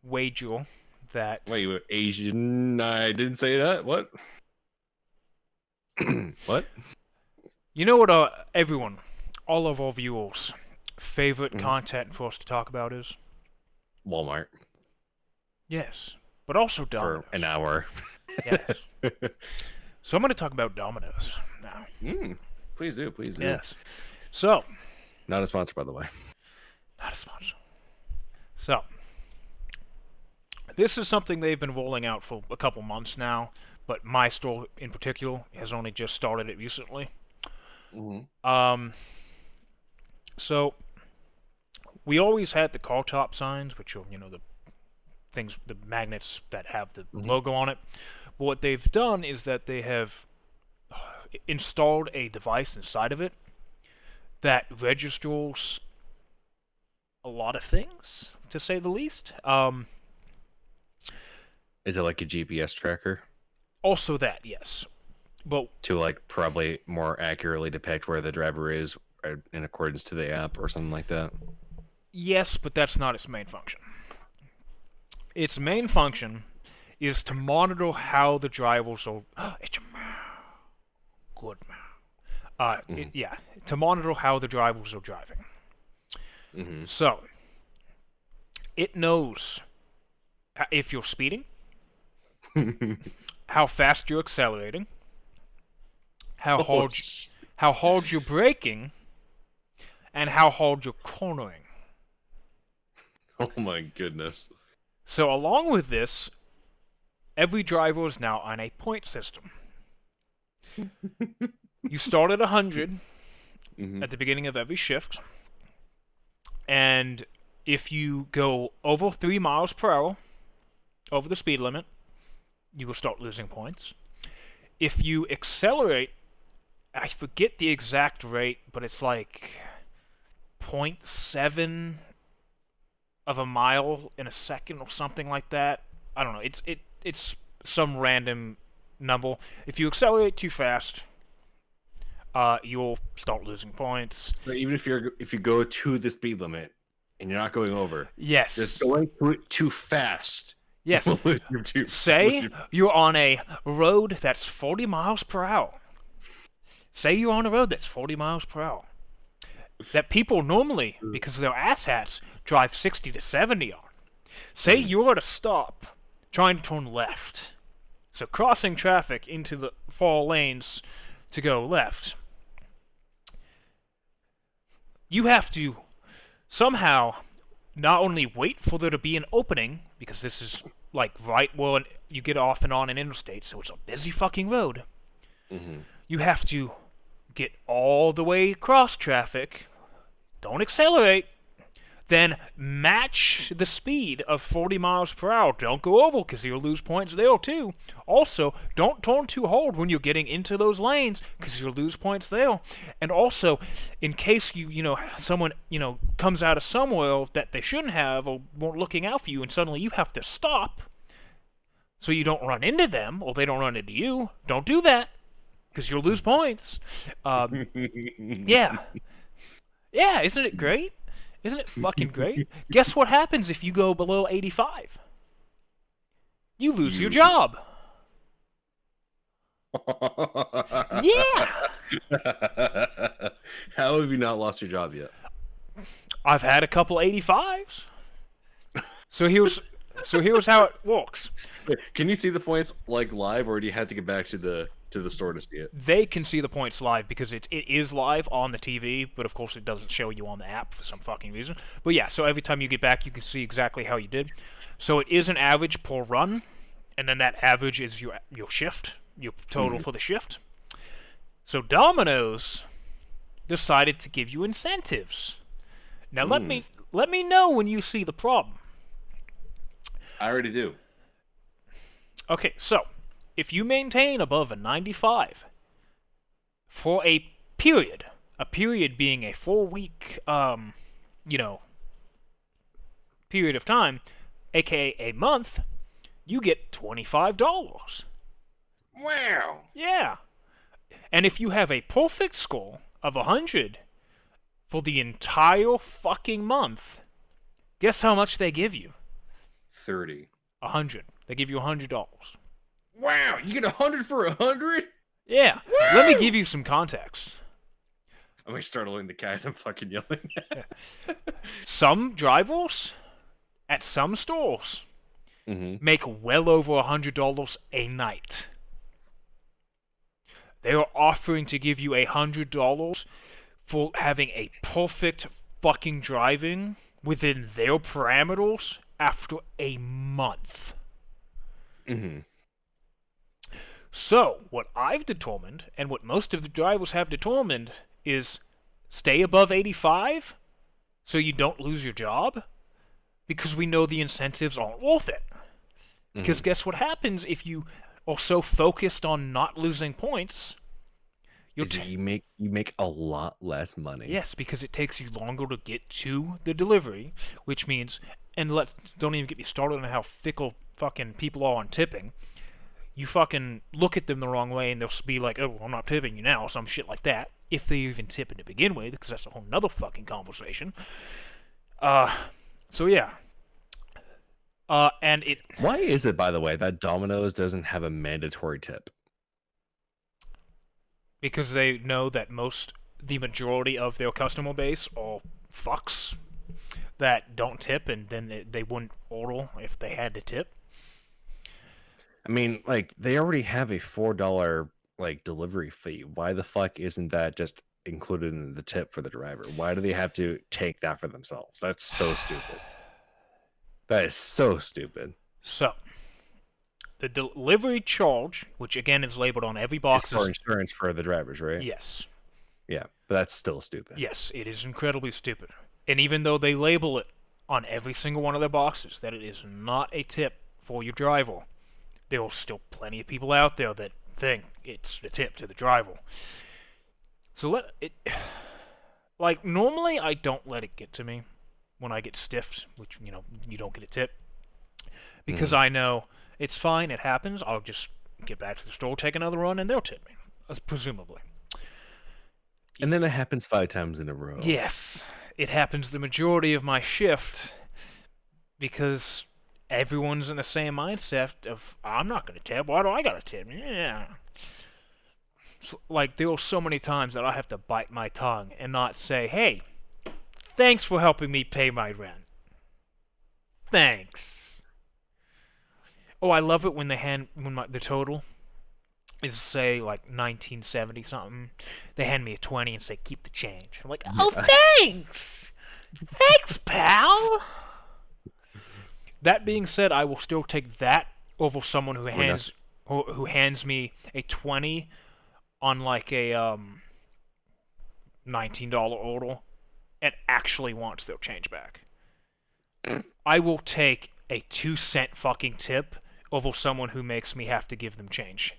wager that Wait, you were Asian? I didn't say that. What? What? you know what everyone, all of our viewers' favorite Mhm. content for us to talk about is? Walmart Yes. But also Domino's. for an hour. Yes. So I'm gonna talk about Domino's now. Please do. Please do. Yes. So, Not a sponsor, by the way. not a sponsor. So, this is something they've been rolling out for a couple months now, but my store in particular has only just started it recently. Mm-hmm. So we always had the car top signs, which are, the things, the magnets that have the Mhm. logo on it. But what they've done is that they have installed a device inside of it that registers a lot of things, to say the least. Is it like a GPS tracker Also that, yes. But to like probably more accurately depict where the driver is in accordance to the app or something like that? yes, but that's not its main function. Its main function is to monitor how the drivers are. It's a good man. Yeah, to monitor how the drivers are driving. Mm-hmm. So it knows if you're speeding, how fast you're accelerating, how hard you're braking, and how hard you're cornering. Oh my goodness. So along with this, every driver is now on a point system. You start at 100 Mm-hmm. at the beginning of every shift, and if you go over 3 miles per hour, over the speed limit, you will start losing points. If you accelerate, I forget the exact rate, but it's like 0.7 of a mile in a second or something like that. I don't know. It's some random number. If you accelerate too fast, you'll start losing points. So even if you go to the speed limit and you're not going over, Yes. just going through it too fast. Yes. will lose your Say you're on a road that's 40 miles per hour. Say you're on a road that's 40 miles per hour. That people normally, because of their asshats, drive 60 to 70 on. Say you're at a stop trying to turn left. So crossing traffic into the 4 lanes to go left, you have to somehow not only wait for there to be an opening, because this is like right where you get off and on an interstate, so it's a busy fucking road. Mm-hmm. You have to get all the way across traffic, don't accelerate, then match the speed of 40 miles per hour. Don't go over, because you'll lose points there too. Also, don't turn too hard when you're getting into those lanes, because you'll lose points there. And also, in case someone, comes out of somewhere that they shouldn't have, or weren't looking out for you, and suddenly you have to stop, so you don't run into them, or they don't run into you, don't do that, because you'll lose points. Yeah. Yeah, isn't it great? Isn't it fucking great? Guess what happens if you go below 85? You lose your job. Yeah. How have you not lost your job yet? I've had a couple 85s. So here's how it works. Wait, can you see the points like live, or do you have to get back to the store to see it? They can see the points live because it is live on the TV, but of course it doesn't show you on the app for some fucking reason. But yeah, so every time you get back, you can see exactly how you did. So it is an average per run, and then that average is your shift, your total for the shift. So Domino's decided to give you incentives. Now let me know when you see the problem. I already do. Okay, so if you maintain above a 95 for a period being a 4-week, period of time, aka a month, you get $25. Wow. Yeah. And if you have a perfect score of 100 for the entire fucking month, guess how much they give you? 30. 100. They give you $100. Wow, you get 100 for 100? Yeah. Woo! Let me give you some context. Am I startling the guys? I'm fucking yelling. Some drivers at some stores make well over $100 a night. They are offering to give you $100 for having a perfect fucking driving within their parameters after a month. So, what I've determined, and what most of the drivers have determined, is stay above 85 so you don't lose your job, because we know the incentives aren't worth it. Because guess what happens if you are so focused on not losing points? You make a lot less money. Yes, because it takes you longer to get to the delivery, which means, and don't even get me started on how fickle fucking people are on tipping. You fucking look at them the wrong way and they'll be like, oh, I'm not tipping you now, or some shit like that. If they even tip to begin with, because that's a whole nother fucking conversation. So yeah. And it... Why is it, by the way, that Domino's doesn't have a mandatory tip? Because they know that the majority of their customer base are fucks that don't tip, and then they wouldn't order if they had to tip. I mean, like, they already have a $4 delivery fee. Why the fuck isn't that just included in the tip for the driver? Why do they have to take that for themselves? That's so stupid. That is so stupid. So, the delivery charge, which again is labeled on every box, is for insurance for the drivers, right? Yes. Yeah, but that's still stupid. Yes, it is incredibly stupid. And even though they label it on every single one of their boxes that it is not a tip for your driver, there are still plenty of people out there that think it's a tip to the driver. So normally I don't let it get to me when I get stiffed, which, you don't get a tip. Because I know it's fine, it happens, I'll just get back to the store, take another run, and they'll tip me, presumably. And then it happens 5 times in a row. Yes, it happens the majority of my shift, because everyone's in the same mindset of, I'm not going to tip, why do I got to tip? Yeah. So, there are so many times that I have to bite my tongue and not say, hey, thanks for helping me pay my rent. Thanks. Oh, I love it when the total is say like 1970 something. They hand me a 20 and say keep the change. I'm like, oh Yeah. thanks, thanks pal. That being said, I will still take that over someone who hands me a 20 on like a $19 order and actually wants their change back. I will take a 2-cent fucking tip over someone who makes me have to give them change.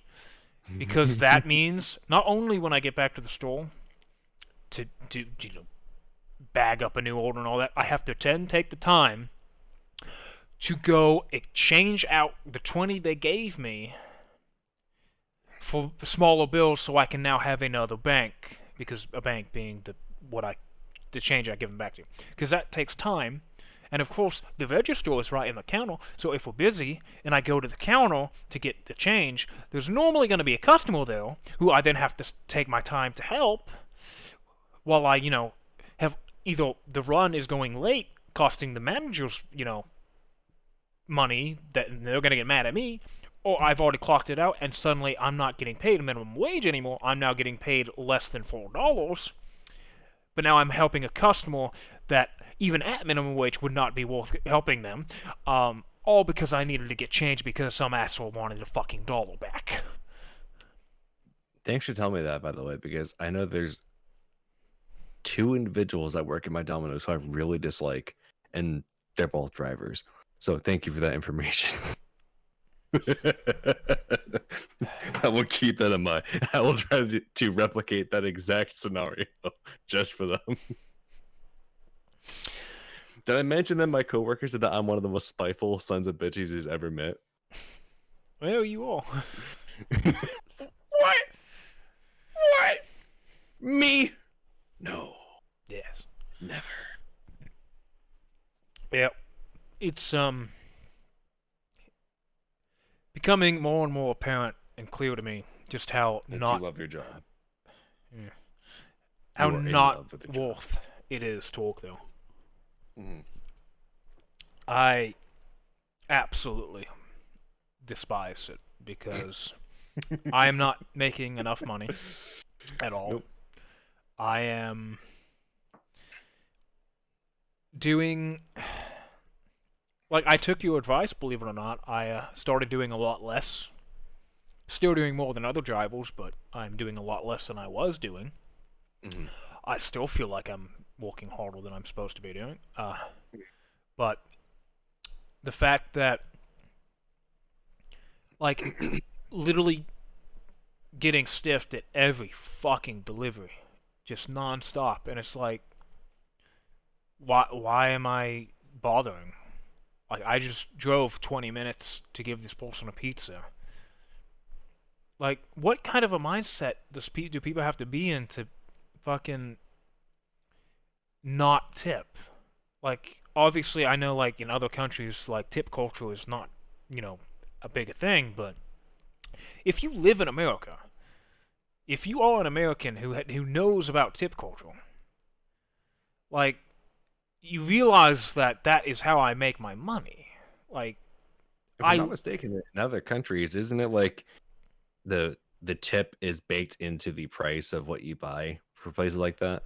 Because that means not only when I get back to the store to bag up a new order and all that, I have to take the time to go exchange out the 20 they gave me for smaller bills so I can now have another bank, because a bank being the change I give them back to. Because that takes time. And of course, the register is right in the counter, so if we're busy and I go to the counter to get the change, there's normally going to be a customer there who I then have to take my time to help while I, have either the run is going late, costing the managers, money that they're going to get mad at me, or I've already clocked it out and suddenly I'm not getting paid a minimum wage anymore. I'm now getting paid less than $4. But now I'm helping a customer that even at minimum wage would not be worth helping them, all because I needed to get change because some asshole wanted a fucking dollar back. Thanks for telling me that, by the way, because I know there's 2 individuals that work at my Domino's who I really dislike, and they're both drivers. So thank you for that information. I will keep that in mind. I will try to replicate that exact scenario just for them. Did I mention that my coworker said that I'm one of the most spiteful sons of bitches he's ever met? Well, you are. What? What? Me? No. Yes. Never. Yep. It's becoming more and more apparent and clear to me just how That not you love your job. Yeah. How You are in not love with the job. worth it is to work though. Mhm. I absolutely despise it because I am not making enough money at all. Nope. I am doing like I took your advice, believe it or not. I started doing a lot less. Still doing more than other drivers, but I'm doing a lot less than I was doing. Mhm. I still feel like I'm working harder than I'm supposed to be doing. But the fact that, like, literally getting stiffed at every fucking delivery, just non-stop, and it's like, why am I bothering? Like, I just drove 20 minutes to give this person a pizza. Like, what kind of a mindset do people have to be in to fucking not tip? Like, obviously, I know, like, in other countries, like, tip culture is not, a big thing, but if you live in America, if you are an American who knows about tip culture, like, you realize that that is how I make my money. Like, If I'm not mistaken, in other countries, isn't it like the tip is baked into the price of what you buy for places like that?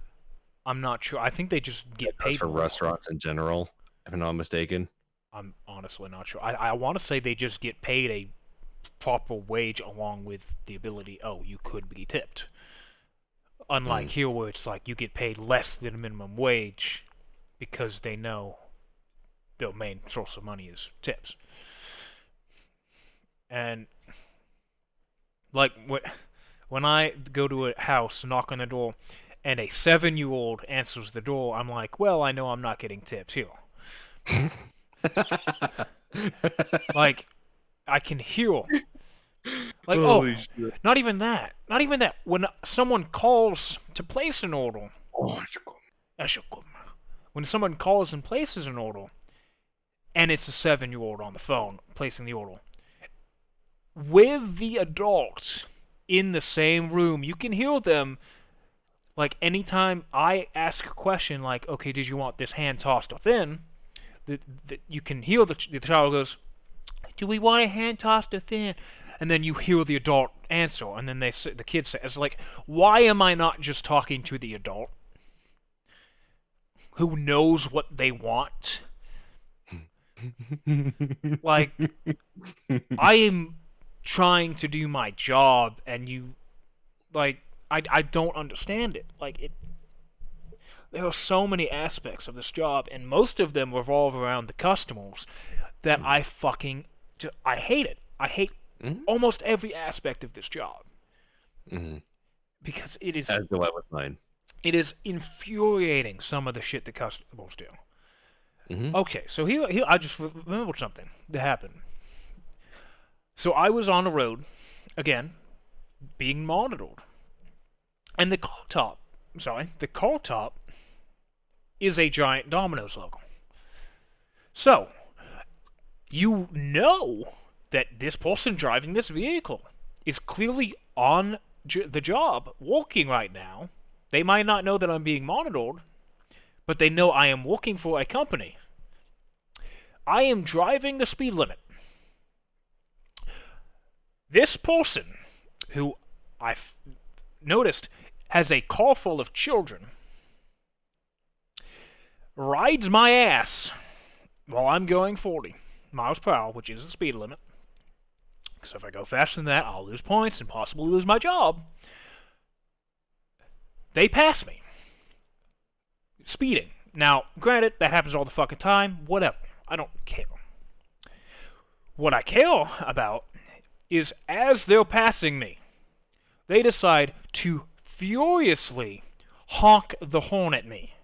I'm not sure. I think they just get It goes paid for more. restaurants in general, if I'm not mistaken. I'm honestly not sure. I want to say they just get paid a proper wage along with the ability, oh, you could be tipped. Unlike here where it's like you get paid less than minimum wage because they know their main source of money is tips. And like when I go to a house, knock on the door, and a 7-year-old answers the door, I'm like, well, I know I'm not getting tips here. Like, I can hear. Like, Holy oh, shit. not even that. Not even that. When someone calls to place an order, when someone calls and places an order, and it's a 7-year-old on the phone placing the order, with the adult in the same room, you can hear them. Like, anytime I ask a question like, okay, did you want this hand tossed or thin? You can hear the child goes, do we want to hand toss the thing? And then you hear the adult answer, and then the kid says, like, why am I not just talking to the adult who knows what they want? Like, I am trying to do my job, and you, like, I don't understand it. Like, there are so many aspects of this job, and most of them revolve around the customers, that I hate it. I hate almost every aspect of this job. Because it is... As do I with mine. It is infuriating, some of the shit that customers do. Okay, so here I just remembered something that happened. So I was on the road, again, being monitored. And the car top is a giant Domino's logo. So, you know that this person driving this vehicle is clearly on the job, working right now. They might not know that I'm being monitored, but they know I am working for a company. I am driving the speed limit. This person, who I've noticed has a car full of children, rides my ass while I'm going 40 miles per hour, which is the speed limit. So if I go faster than that, I'll lose points and possibly lose my job. They pass me. Speeding. Now, granted, that happens all the fucking time. Whatever. I don't care. What I care about is, as they're passing me, they decide to furiously honk the horn at me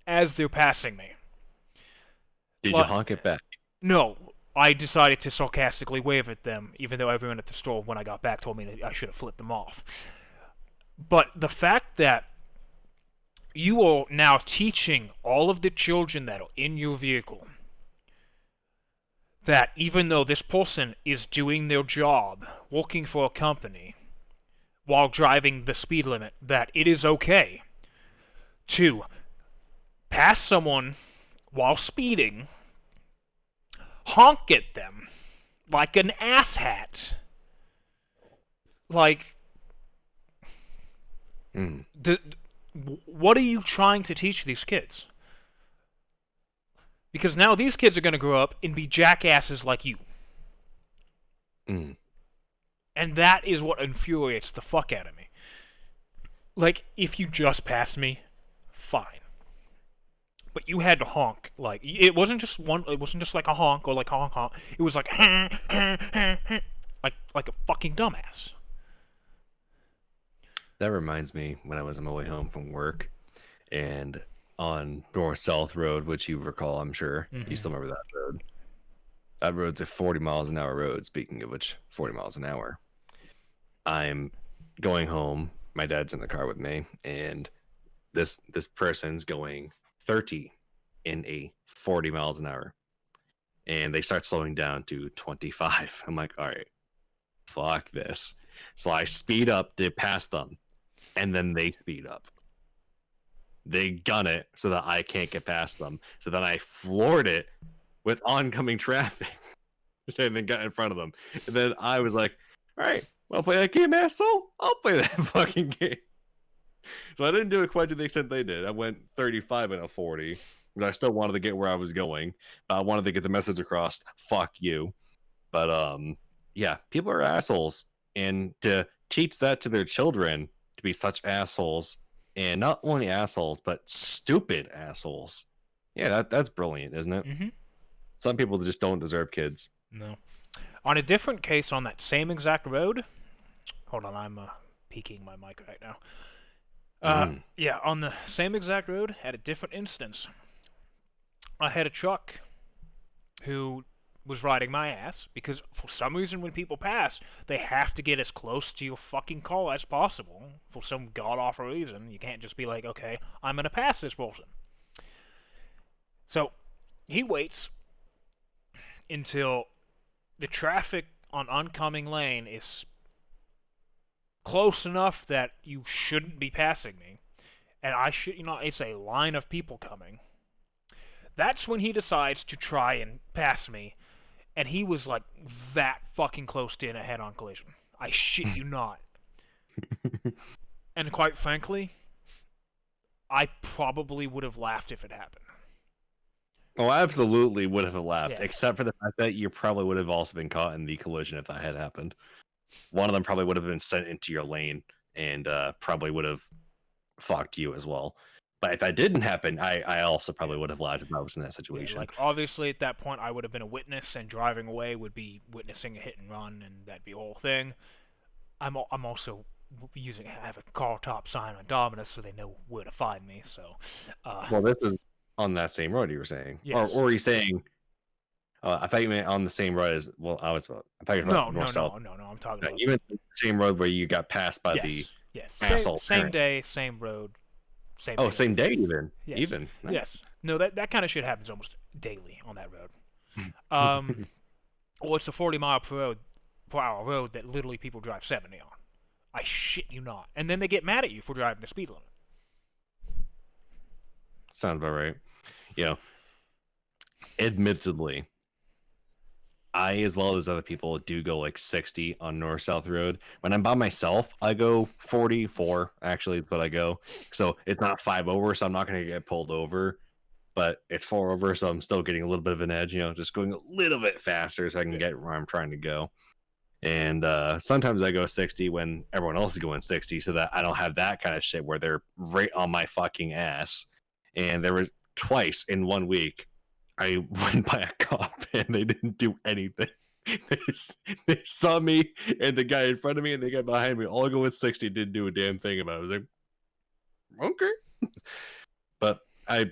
as they're passing me. Did you honk it back? No. I decided to sarcastically wave at them, even though everyone at the store, when I got back, told me that I should have flipped them off. But the fact that you are now teaching all of the children that are in your vehicle that even though this person is doing their job, working for a company, while driving the speed limit, that it is okay to pass someone while speeding, honk at them like an asshat. Like, what are you trying to teach these kids? Because now these kids are going to grow up and be jackasses like you. And that is what infuriates the fuck out of me. Like, if you just passed me, fine. But you had to honk. Like, it wasn't just like a honk or like honk honk. It was like like a fucking dumbass. That reminds me when I was on my way home from work, and on North South Road, which you recall, I'm sure. You still remember that road. That road's a 40 miles an hour road, speaking of which, 40 miles an hour. I'm going home. My dad's in the car with me, and this person's going 30 in a 40 miles an hour. And they start slowing down to 25. I'm like, all right, fuck this. So I speed up to pass them, and then they speed up. They gun it so that I can't get past them. So then I floored it with oncoming traffic. And then got in front of them. And then I was like, all right, wanna play that game, asshole? I'll play that fucking game. So I didn't do it quite to the extent they did. I went 35 in a 40. Because I still wanted to get where I was going. But I wanted to get the message across. Fuck you. But yeah, people are assholes. And to teach that to their children to be such assholes, and not only assholes, but stupid assholes. Yeah, that's brilliant, isn't it? Some people just don't deserve kids. No. On a different case on that same exact road... Hold on, I'm peeking my mic right now. Yeah, on the same exact road, at a different instance, I had a truck who was riding my ass, because for some reason when people pass, they have to get as close to your fucking car as possible. For some god-awful reason. You can't just be like, okay, I'm gonna pass this person. So, he waits until the traffic on oncoming lane is close enough that you shouldn't be passing me. And it's a line of people coming. That's when he decides to try and pass me. and he was like that fucking close to in a head-on collision. I shit you not. And quite frankly, I probably would have laughed if it happened. Oh, I absolutely would have laughed, Yes. except for the fact that you probably would have also been caught in the collision if that had happened. One of them probably would have been sent into your lane and probably would have fucked you as well. But if that didn't happen, I also probably would have laughed if I was in that Yeah, situation. like obviously at that point I would have been a witness, and driving away would be witnessing a hit and run, and that'd be a whole thing. I'm also have a car top sign on Dominus so they know where to find me. So, Well, this is on that same road you were saying, yes. or are you saying? I thought you meant on the same road as. Well, I thought you were about north south. No. I'm talking about You meant the same road where you got passed by the yes. asshole. Same day, same road, same. Oh, day. same day even. Yes. Even. Nice. Yes. No, that kind of shit happens almost daily on that road. Well, it's a 40 mile per hour road that literally people drive 70 on. I shit you not. And then they get mad at you for driving the speed limit. Sounds about right. You know, admittedly, I, as well as other people, do go like 60 on North South Road. When I'm by myself, I go 44, actually, is what I go. So it's not 5 over, so I'm not going to get pulled over, but it's 4 over, so I'm still getting a little bit of an edge, just going a little bit faster so I can get where I'm trying to go. And sometimes I go 60 when everyone else is going 60 so that I don't have that kind of shit where they're right on my fucking ass. And there was twice in 1 week I went by a cop and they didn't do anything. They saw me and the guy in front of me and the guy behind me all going 60, didn't do a damn thing about it. I was like, okay. But I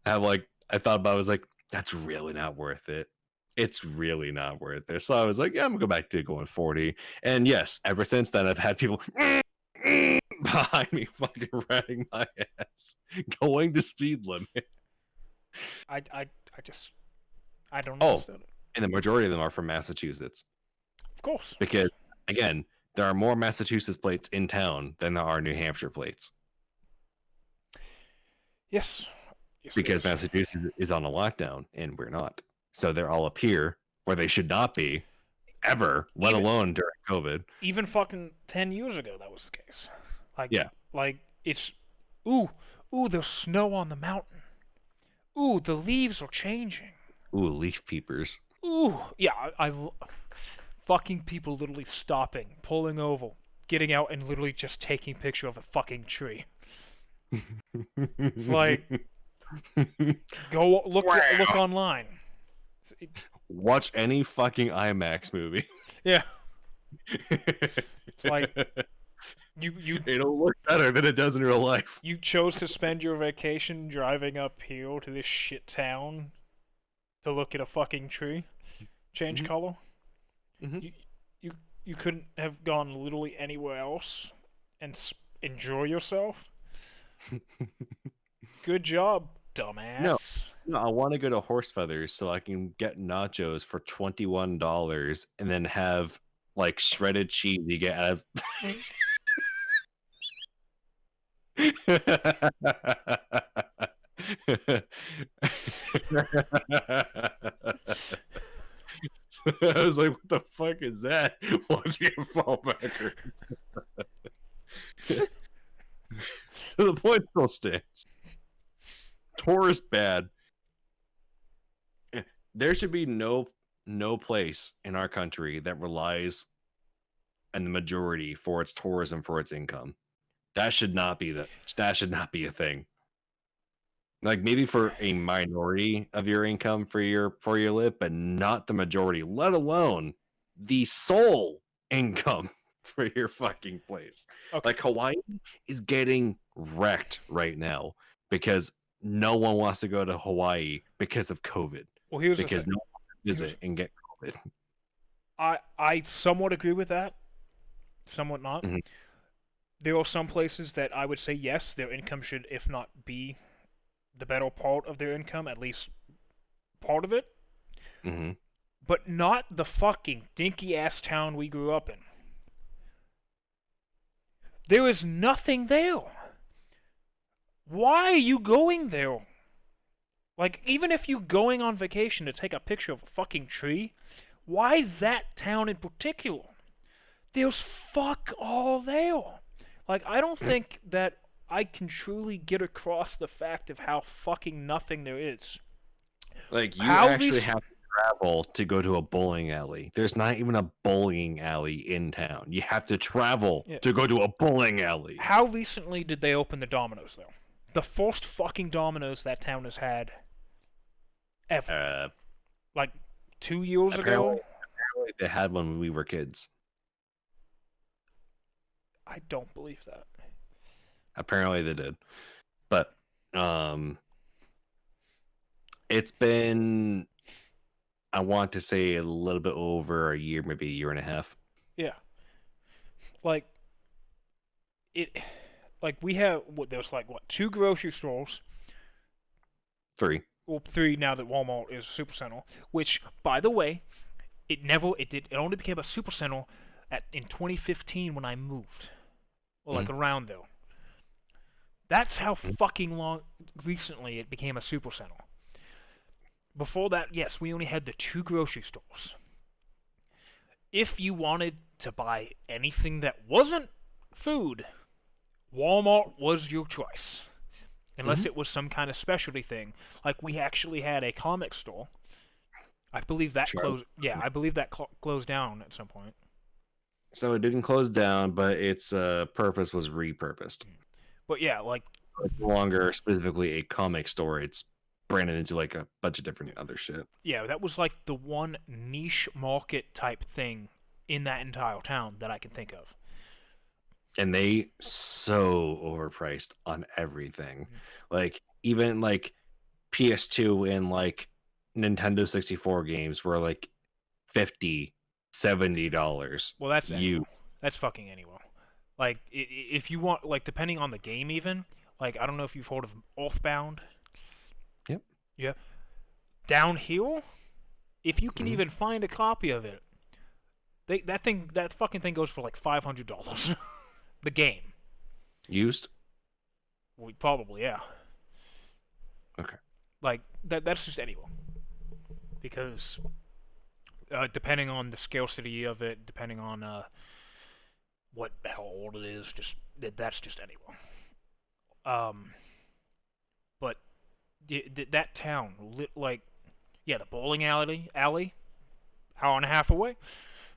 thought about it, I was like, that's really not worth it. It's really not worth it. So I was like, yeah, I'm gonna go back to going 40. And yes, ever since then I've had people behind me fucking ratting my ass, going the speed limit. I don't Oh, understand it. and the majority of them are from Massachusetts. Of course. Because again, there are more Massachusetts plates in town than there are New Hampshire plates. Yes. Because Massachusetts is on a lockdown and we're not. So they're all up here where they should not be ever, let alone during COVID. Even fucking 10 years ago that was the case. Yeah. Like it's ooh, there's snow on the mountain. Ooh, the leaves are changing. Ooh, leaf peepers. Ooh, yeah, I fucking people literally stopping, pulling over, getting out and literally just taking a picture of a fucking tree. Like, go look online. Watch any fucking IMAX movie. Yeah. Like you it'll look better than it does in real life. You chose to spend your vacation driving uphill to this shit town to look at a fucking tree change color. You couldn't have gone literally anywhere else and enjoy yourself. Good job, dumbass. No, I want to go to Horse Feathers so I can get nachos for $21 and then have like shredded cheese you get out of. I was like, what the fuck is that? Watching it fall backwards. So the point still stands. Tourist bad. There should be no place in our country that relies in the majority for its tourism for its income. That should not be a thing. Like maybe for a minority of your income for your live, but not the majority, let alone the sole income for your fucking place. Okay. Like Hawaii is getting wrecked right now because no one wants to go to Hawaii because of COVID. Well, here's because no one wants to visit and get COVID. I somewhat agree with that, somewhat not. Mm-hmm. There are some places that I would say yes, their income should, if not be the better part of their income, at least part of it. Mm-hmm. But not the fucking dinky ass town we grew up in. There is nothing there. Why are you going there? Like, even if you going on vacation to take a picture of a fucking tree, why that town in particular? There's fuck all there. Like, I don't think that I can truly get across the fact of how fucking nothing there is. Like, you How actually these. have to travel to go to a bowling alley. There's not even a bowling alley in town. You have to travel Yeah. to go to a bowling alley. How recently did they open the Domino's, though? The first fucking Domino's that town has had ever. Like, 2 years Apparently, ago? apparently they had one when we were kids. I don't believe that. Apparently they did. But it's been, I want to say, a little bit over a year, maybe a year and a half. Yeah. Like, it. Like, we have. There's, like, what, 2 grocery stores? 3. Well, 3 now that Walmart is a supercenter. Which, by the way, it only became a supercenter in 2015 when I moved. Or, like, around, though. That's how fucking long recently it became a supercenter. Before that, yes, we only had the 2 grocery stores. If you wanted to buy anything that wasn't food, Walmart was your choice. Unless it was some kind of specialty thing. Like, we actually had a comic store. I believe that closed. Yeah, I believe that closed down at some point. So it didn't close down, but its purpose was repurposed. But yeah, like, It's no longer specifically a comic store. It's branded into like a bunch of different other shit. yeah, that was like the one niche market type thing in that entire town that I can think of. And they so overpriced on everything. Like, even like PS2 and like Nintendo 64 games were like $50, $70. Well, that's anywhere. That's fucking anywhere. Like, if you want, like, depending on the game, even, like, I don't know if you've heard of Earthbound. Yep. Yeah. Downhill, if you can even find a copy of it, that fucking thing goes for like $500. The game. Used? Well, probably, yeah. Okay. Like, that's just anywhere. Because, depending on the scarcity of it, depending on, what how old it is, that's just anywhere. But that town, like, yeah, the bowling alley, hour and a half away,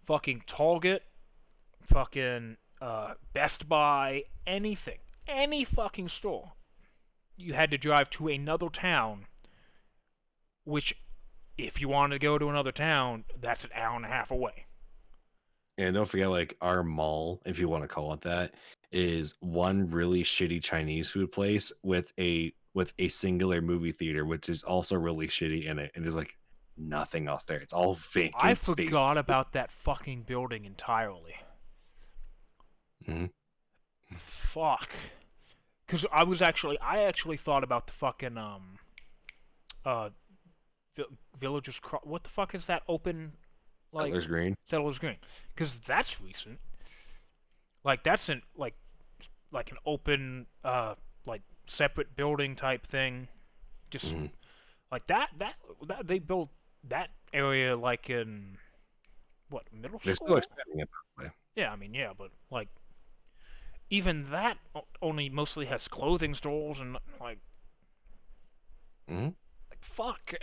fucking Target, fucking Best Buy, anything, any fucking store, you had to drive to another town. Which, if you wanted to go to another town, that's an hour and a half away. And don't forget, like, our mall, if you want to call it that, is one really shitty Chinese food place with a singular movie theater, which is also really shitty in it, and there's like nothing else there. It's all vacant I space. forgot about that fucking building entirely. Fuck. Because I actually thought about the fucking Villagers Cross. What the fuck is that open? Like, Settlers Green. Settlers Green. Because that's recent. Like, that's like an open like separate building type thing. Just like that they built that area like in what, middle They're school? still expanding it that way. Yeah, I mean, yeah, but like even that only mostly has clothing stores and like fuck.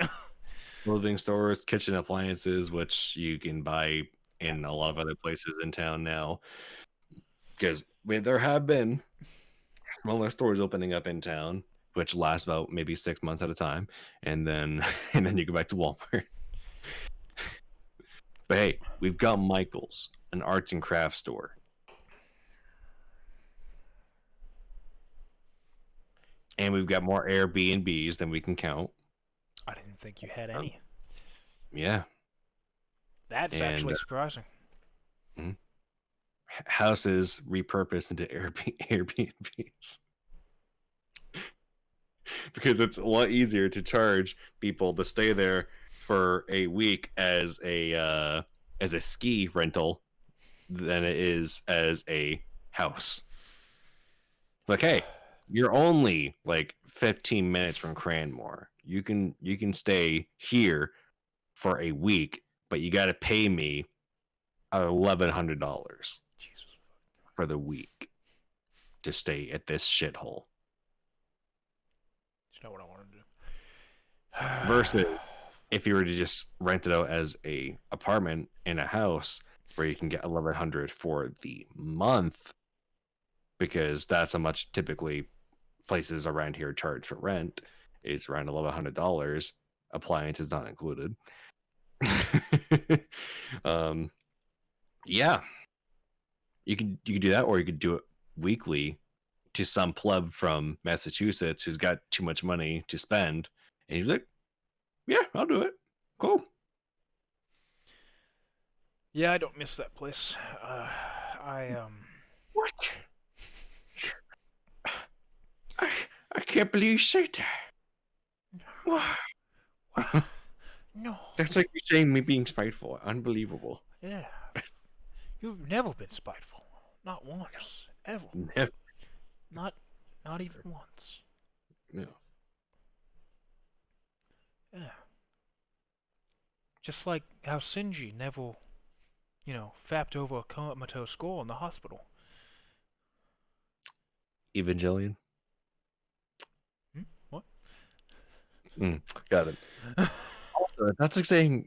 Clothing stores, kitchen appliances, which you can buy in a lot of other places in town now. Because there have been smaller stores opening up in town, which last about maybe 6 months at a time, and then you go back to Walmart. But hey, we've got Michael's, an arts and crafts store. And we've got more Airbnbs than we can count. I didn't think you had any. Yeah. That's actually surprising. Houses repurposed into Airbnbs. Because it's a lot easier to charge people to stay there for a week as a ski rental than it is as a house. Like, hey, you're only like 15 minutes from Cranmore. you can stay here for a week, but you got to pay me $1,100 Jesus. for the week to stay at this shithole. It's not what I want to do. Versus if you were to just rent it out as a apartment in a house where you can get $1,100 for the month, because that's how much typically places around here charge for rent, is around $1,100, appliances not included. Yeah, you can do that, or you could do it weekly to some pleb from Massachusetts who's got too much money to spend, and he's like, yeah, I'll do it. Cool. Yeah, I don't miss that place. What? I can't believe you said that. No. That's like you saying me being spiteful. Unbelievable. Yeah. You've never been spiteful. Not once. Ever. Never. Not even once. No. Yeah. Just like how Shinji never, fapped over a comatose skull in the hospital. Evangelion. What? Got it. Also, that's like saying,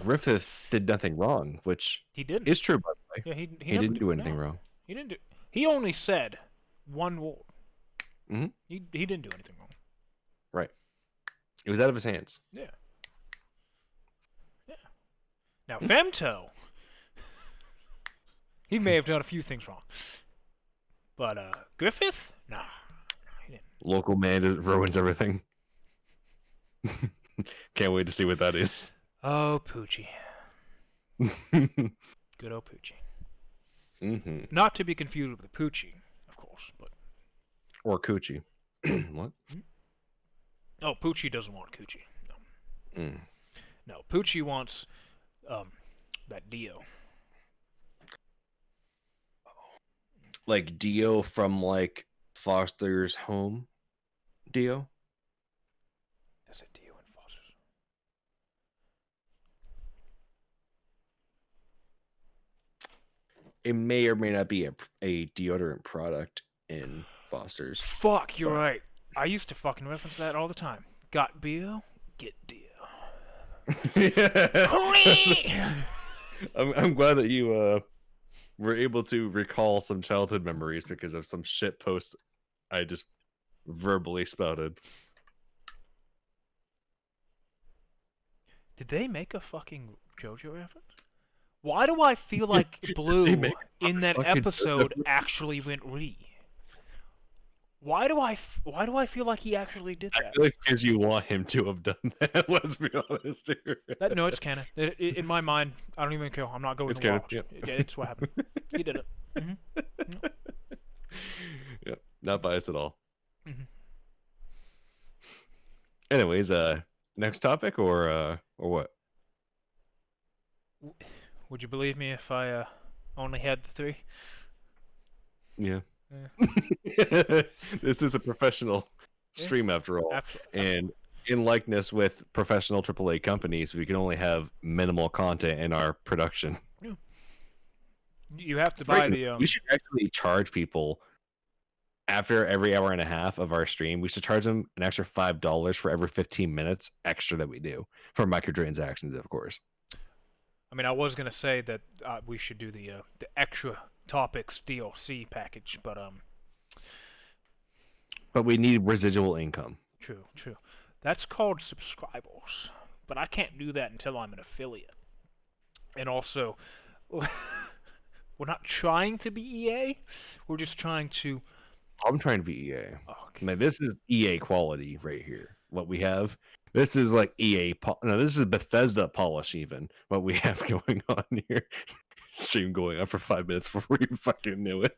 Griffith did nothing wrong, which He didn't. is true, by the way. Yeah, he He never didn't do anything no. wrong. He didn't do. He only said one word. Mhm. He didn't do anything wrong. Right. It was out of his hands. Yeah. Yeah. Now Femto, he may have done a few things wrong, but Griffith, nah, he didn't. Local man ruins everything. Can't wait to see what that is. Oh, Poochie. Good old Poochie. Mm-hmm. Not to be confused with the Poochie, of course, but. Or Coochie. What? Oh, Poochie doesn't want Coochie. No. Mm. No, Poochie wants that Dio. Like Dio from like Foster's Home. Dio. That's a Dio and Foster's. It may or may not be a deodorant product in Foster's. Fuck, you're right. I used to fucking reference that all the time. Got Dio? Get Dio. I'm glad that you were able to recall some childhood memories because of some shit post I just verbally spouted. Did they make a fucking JoJo reference? Why do I feel like Blue in that episode actually went re? Why do I feel like he actually did that? I feel like because you want him to have done that. Let's be honest here. No, it's canon. In my mind, I don't even care. I'm not going It's to canon, watch. yeah. It's what happened. He did it. Yeah, not biased at all. Mhm. Anyways, next topic or what? Would you believe me if I only had the 3? Yeah. Yeah. This is a professional stream after all. And in likeness with professional AAA companies, we can only have minimal content in our production. You have to buy the. We should actually charge people after every hour and a half of our stream. We should charge them an extra $5 for every 15 minutes extra that we do for microtransactions, of course. I mean, I was gonna say that we should do the extra topics DLC package, but we need residual income. True. That's called subscribers, but I can't do that until I'm an affiliate. And also, we're not trying to be EA. We're just trying to. I'm trying to be EA. Oh, okay. Man, this is EA quality right here. What we have. This is like EA. No, this is Bethesda polish. Even what we have going on here. Stream going on for 5 minutes before you fucking knew it.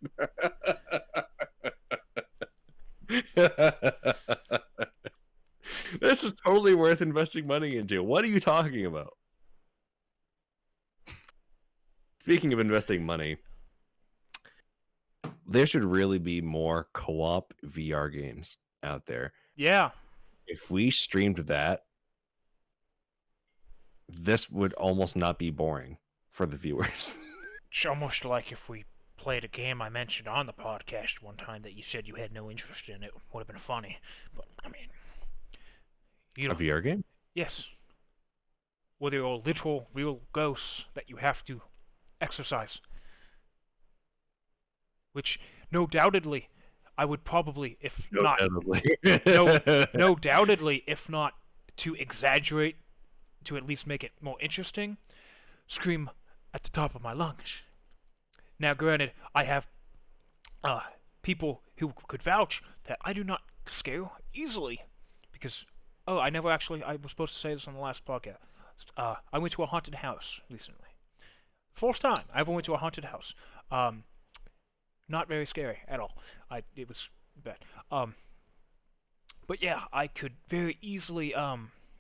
This is totally worth investing money into. What are you talking about? Speaking of investing money, there should really be more co-op VR games out there. Yeah. if we streamed that, this would almost not be boring for the viewers. It's almost like if we played a game I mentioned on the podcast one time that you said you had no interest in. It would have been funny, but I mean, you A know, VR game? yes, where there are literal, real ghosts that you have to exercise. Which, no doubtedly, I would probably, if No, not, definitely. no doubtedly, if not to exaggerate, to at least make it more interesting, scream at the top of my lungs. Now, granted, I have people who could vouch that I do not scare easily, because I never actually. I was supposed to say this on the last podcast. I went to a haunted house recently. First time I ever went to a haunted house. Not very scary at all. It was bad. But yeah, I could very easily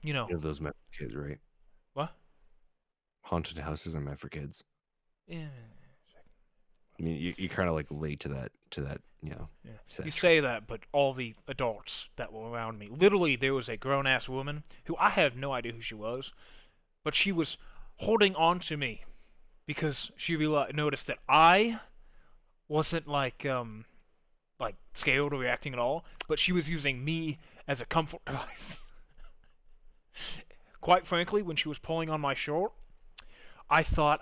You know those meant for kids, right? what? Haunted houses are meant for kids. Yeah. I mean, you kind of like late to that, Yeah. You section. say that, but all the adults that were around me, literally, there was a grown-ass woman who I have no idea who she was, but she was holding on to me because she noticed that I wasn't like scared or reacting at all, but she was using me as a comfort device. Quite frankly, when she was pulling on my shirt, I thought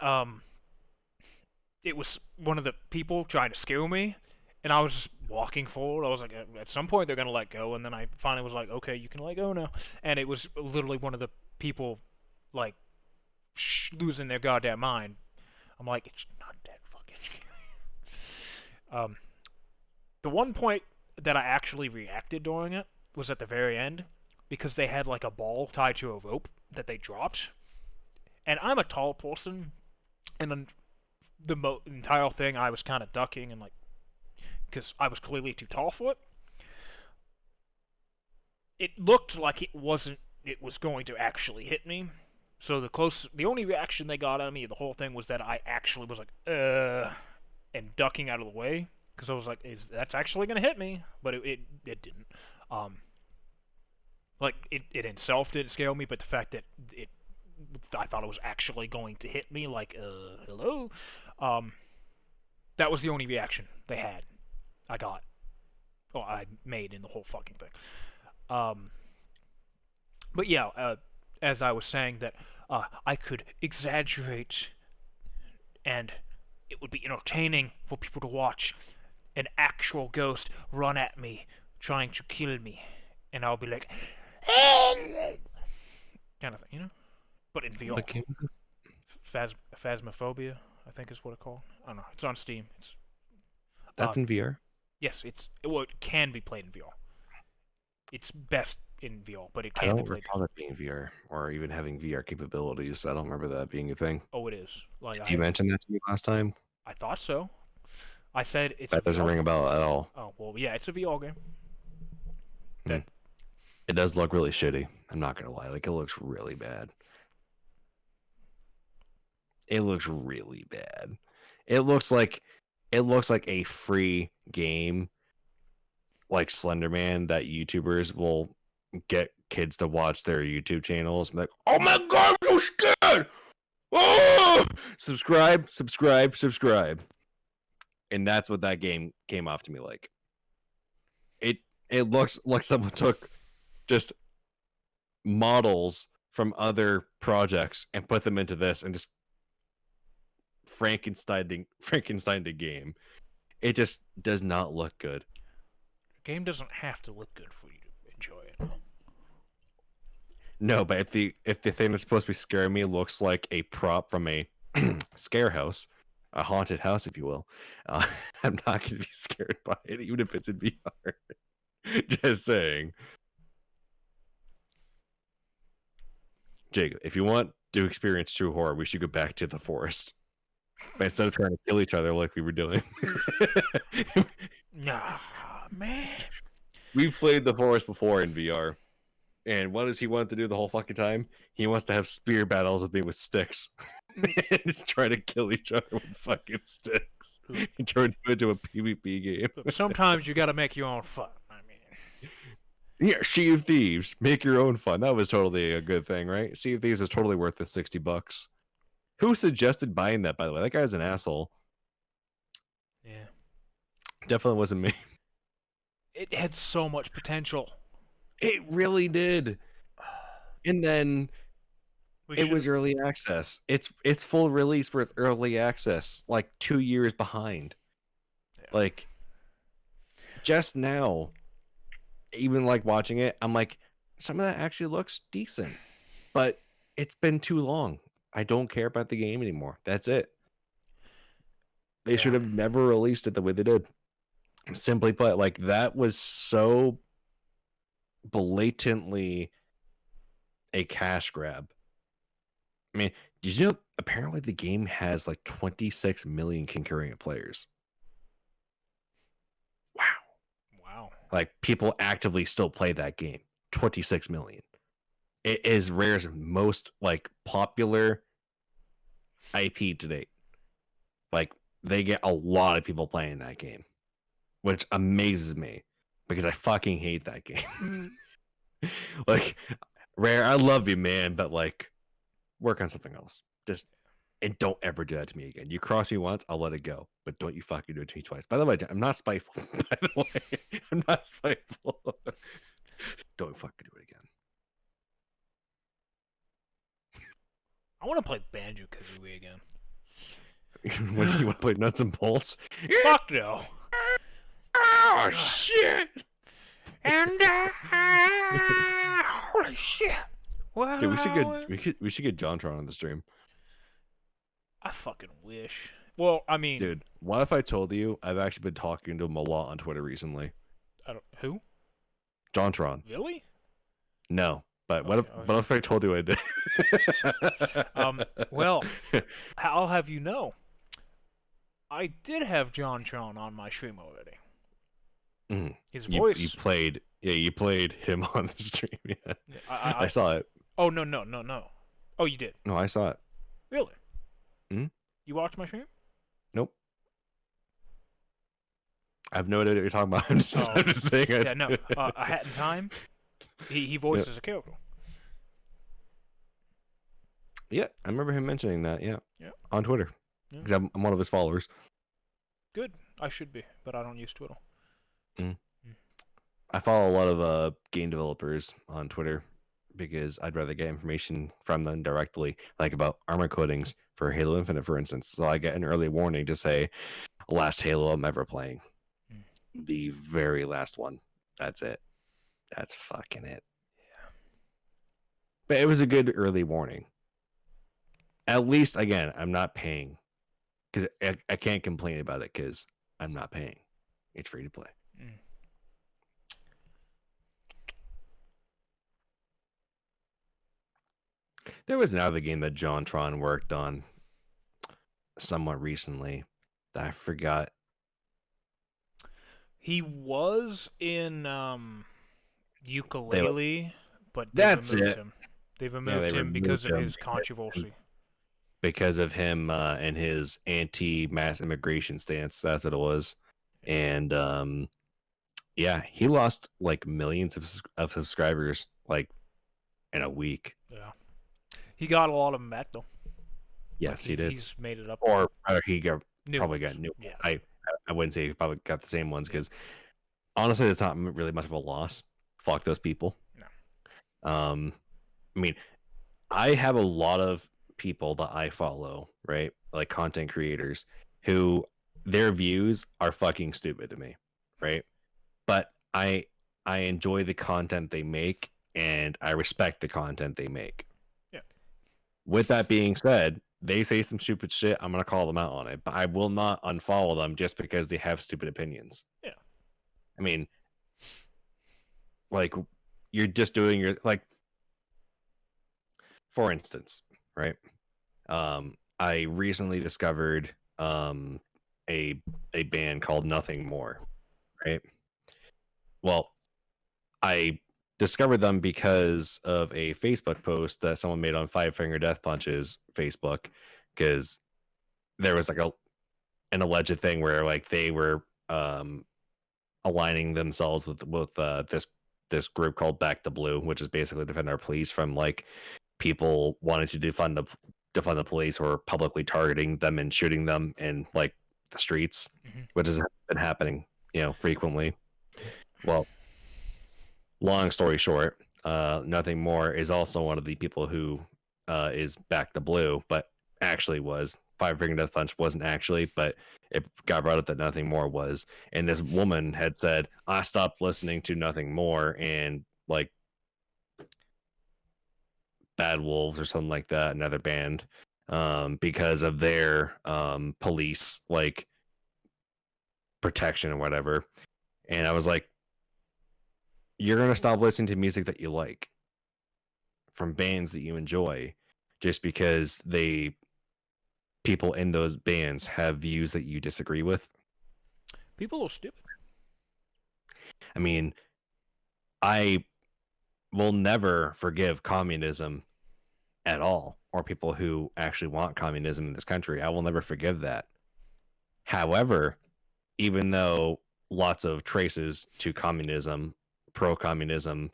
it was one of the people trying to scare me, and I was just walking forward. I was like, at some point they're gonna let go, and then I finally was like, okay, you can let go now. And it was literally one of the people, like, losing their goddamn mind. I'm like, it's not that fucking scary. The one point that I actually reacted during it was at the very end, because they had like a ball tied to a rope that they dropped, and I'm a tall person, and then the entire thing I was kind of ducking and like, because I was clearly too tall for it. It looked like it wasn't. It was going to actually hit me. So the only reaction they got out of me, the whole thing, was that I actually was like, and ducking out of the way, because I was like, that's actually gonna hit me? But it didn't. Like it itself didn't scare me, but the fact that I thought it was actually going to hit me, like, hello, that was the only reaction they had. I made in the whole fucking thing. But yeah, as I was saying, that I could exaggerate, and it would be entertaining for people to watch an actual ghost run at me, trying to kill me, and I'll be like, kind of thing, you know? But in VR. What game is this? Phasmophobia, I think is what it's called. I don't know. It's on Steam. That's in VR. Yes, it can be played in VR. It's best in VR, but it I can be don't played. recall that being VR or even having VR capabilities. I don't remember that being a thing. Oh, it is. Like You mentioned that to me last time. I thought so. I said it's. That a doesn't VR. ring a bell at all. Oh well, yeah, it's a VR game. That It does look really shitty. I'm not gonna lie. Like, it looks really bad. It looks really bad. It looks like a free game, like Slenderman, that YouTubers will get kids to watch their YouTube channels and be like, oh my god, I'm so scared! Oh! Subscribe. And that's what that game came off to me like. It looks like someone took just models from other projects and put them into this and just Frankenstein a game. It just does not look good. the game doesn't have to look good for you to enjoy it. No, but if the thing that's supposed to be scaring me looks like a prop from a scare house, a haunted house, if you will, I'm not going to be scared by it, even if it's in VR. Just saying. Jacob, if you want to experience true horror, we should go back to the forest. But instead of trying to kill each other like we were doing. Nah, man. We've played the forest before in VR. And what does he want to do the whole fucking time? He wants to have spear battles with me with sticks. And just try to kill each other with fucking sticks. And turn it into a PvP game. Sometimes you gotta make your own fun. I mean, Yeah, Sea of Thieves. Make your own fun. That was totally a good thing, right? Sea of Thieves was totally worth the $60. Who suggested buying that, by the way? That guy's an asshole. Yeah. Definitely wasn't me. It had so much potential. It really did. And then We it was should. early access. It's full release with early access, like 2 years behind. Yeah. Like just now, even like watching it, I'm like, some of that actually looks decent. But it's been too long. I don't care about the game anymore. That's it. They should have never released it the way they did. Simply put, like that was so blatantly a cash grab. I mean, did you know apparently the game has like 26 million concurrent players? Wow. Wow. Like people actively still play that game. 26 million. It is Rare's most like popular IP to date. Like they get a lot of people playing that game, which amazes me because I fucking hate that game. Like Rare, I love you, man, but like work on something else. Just and don't ever do that to me again. You cross me once, I'll let it go. But don't you fucking do it to me twice. By the way, I'm not spiteful. By the way, I'm not spiteful. Don't fucking do it again. I want to play Banjo Kazooie again. When you want to play nuts and bolts? Fuck no. Oh shit! And holy shit! Wow. Dude, we should get JonTron on the stream. I fucking wish. Well, I mean, Dude, what if I told you I've actually been talking to him a lot on Twitter recently? I don't. Who? JonTron. Really? No, but Okay, what if I told you I did? Well, I'll have you know, I did have JonTron on my stream already. Mhm. His voice. You played him on the stream. Yeah. I saw it. Oh no. Oh, you did. No, I saw it. Really? Hmm? You watched my stream? Nope. I have no idea what you're talking about. I'm just saying it. Yeah, no. A Hat in Time. He voices a character. Yeah, I remember him mentioning that. Yeah. Yeah. On Twitter, Yeah. because I'm one of his followers. Good. I should be, but I don't use Twitter. I follow a lot of game developers on Twitter because I'd rather get information from them directly, like about armor coatings for Halo Infinite, for instance. So I get an early warning to say, last Halo I'm ever playing. The very last one. That's it. That's fucking it. Yeah. But it was a good early warning. At least, again, I'm not paying. Because I can't complain about it because I'm not paying. It's free to play. There was another game that JonTron worked on somewhat recently that I forgot. He was in Ukulele, but That's removed it. him. They've removed him because of his controversy. Because of him and his anti-mass immigration stance. That's what it was. And yeah, he lost like millions of subscribers like in a week. Yeah. He got a lot of them back though. Yes, Like, he did. He's made it up. Or he probably ones. got new. Yeah. I wouldn't say he probably got the same ones because honestly, it's not really much of a loss. Fuck those people. No. I mean, I have a lot of people that I follow, right? Like content creators who their views are fucking stupid to me, right? But I enjoy the content they make and I respect the content they make. Yeah. With that being said, they say some stupid shit, I'm gonna call them out on it, but I will not unfollow them just because they have stupid opinions. Yeah. I mean, like you're just doing your like for instance, right? I recently discovered a band called Nothing More, right? Well, I discovered them because of a Facebook post that someone made on Five Finger Death Punch's Facebook, because there was like an alleged thing where like they were aligning themselves with this this group called Back to Blue, which is basically defend our police from like people wanting to defund the police or publicly targeting them and shooting them in like the streets, Mhm. which has been happening, frequently. Well, long story short, Nothing More is also one of the people who is Back to Blue, but actually was Five Finger Death Punch wasn't actually, but it got brought up that Nothing More was. And this woman had said, I stopped listening to Nothing More and like Bad Wolves or something like that, another band, because of their police like protection or whatever. And I was like, you're gonna stop listening to music that you like from bands that you enjoy just because people in those bands have views that you disagree with. People are stupid. I mean, I will never forgive communism at all, or people who actually want communism in this country. I will never forgive that. However, even though lots of traces to communism, pro-communism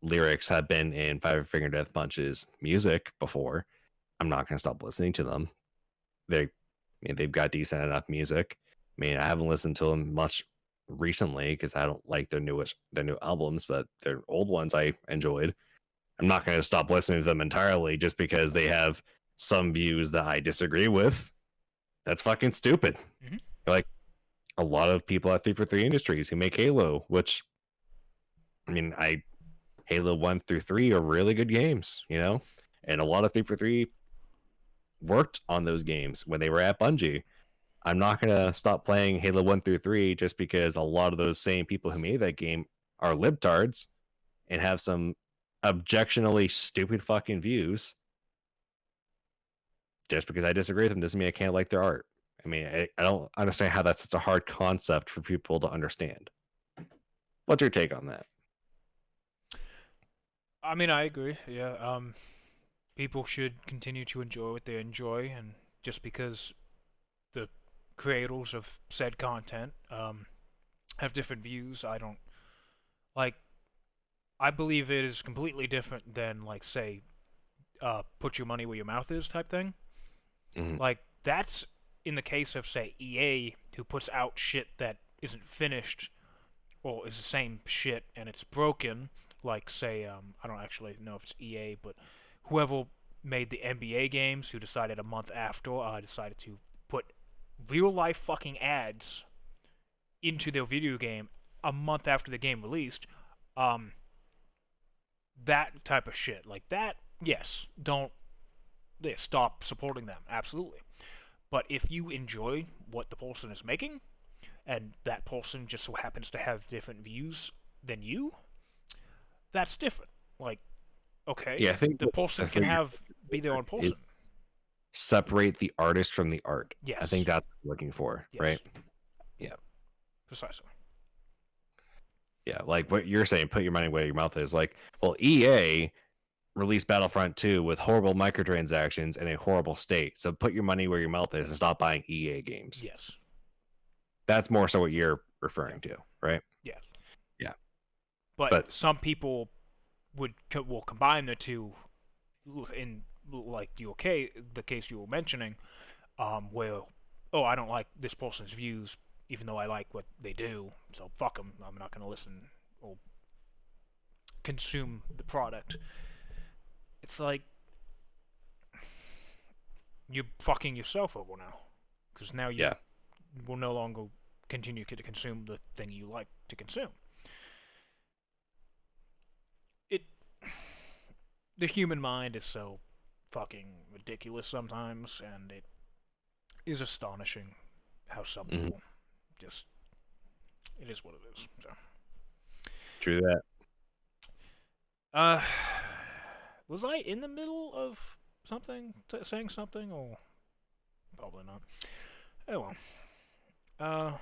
lyrics have been in Five Finger Death Punch's music before, I'm not going to stop listening to them. They've got decent enough music. I mean, I haven't listened to them much recently because I don't like their new albums, but their old ones I enjoyed. I'm not going to stop listening to them entirely just because they have some views that I disagree with. That's fucking stupid. Mhm. Like a lot of people at 343 Industries who make Halo, which I mean, Halo 1 through 3 are really good games, and a lot of 343 worked on those games when they were at Bungie. I'm not going to stop playing Halo 1 through 3 just because a lot of those same people who made that game are libtards and have some objectionably stupid fucking views. Just because I disagree with them doesn't mean I can't like their art. I mean, I don't understand how that's such a hard concept for people to understand. What's your take on that? I mean, I agree. Yeah. People should continue to enjoy what they enjoy, and just because the creators of said content have different views, I don't like. I believe it is completely different than like say, put your money where your mouth is type thing. Mm-hmm. Like that's in the case of say EA who puts out shit that isn't finished or is the same shit and it's broken. Like say, I don't actually know if it's EA, but whoever made the NBA games who decided a month after decided to put real life fucking ads into their video game a month after the game released. Um, that type of shit like that. Yes, don't stop supporting them. Absolutely. But if you enjoy what the person is making, and that person just so happens to have different views than you, that's different. Like, okay, Yeah, I think the person can be their own person. Separate the artist from the art. Yes. I think that's what I'm looking for, Yes. right? Yeah. Precisely. Yeah, like what you're saying, put your money where your mouth is. Like, well, EA released Battlefront 2 with horrible microtransactions and a horrible state. So put your money where your mouth is and stop buying EA games. Yes. That's more so what you're referring to, right? Yes. Yeah. But some people will combine the two in like the case you were mentioning, where I don't like this person's views even though I like what they do, so fuck them. I'm not gonna listen or consume the product. It's like you're fucking yourself over now, because now you will no longer continue to consume the thing you like to consume. The human mind is so fucking ridiculous sometimes, and it is astonishing how some people just. It is what it is. So. True that. Was I in the middle of something, saying something, or probably not? Oh well.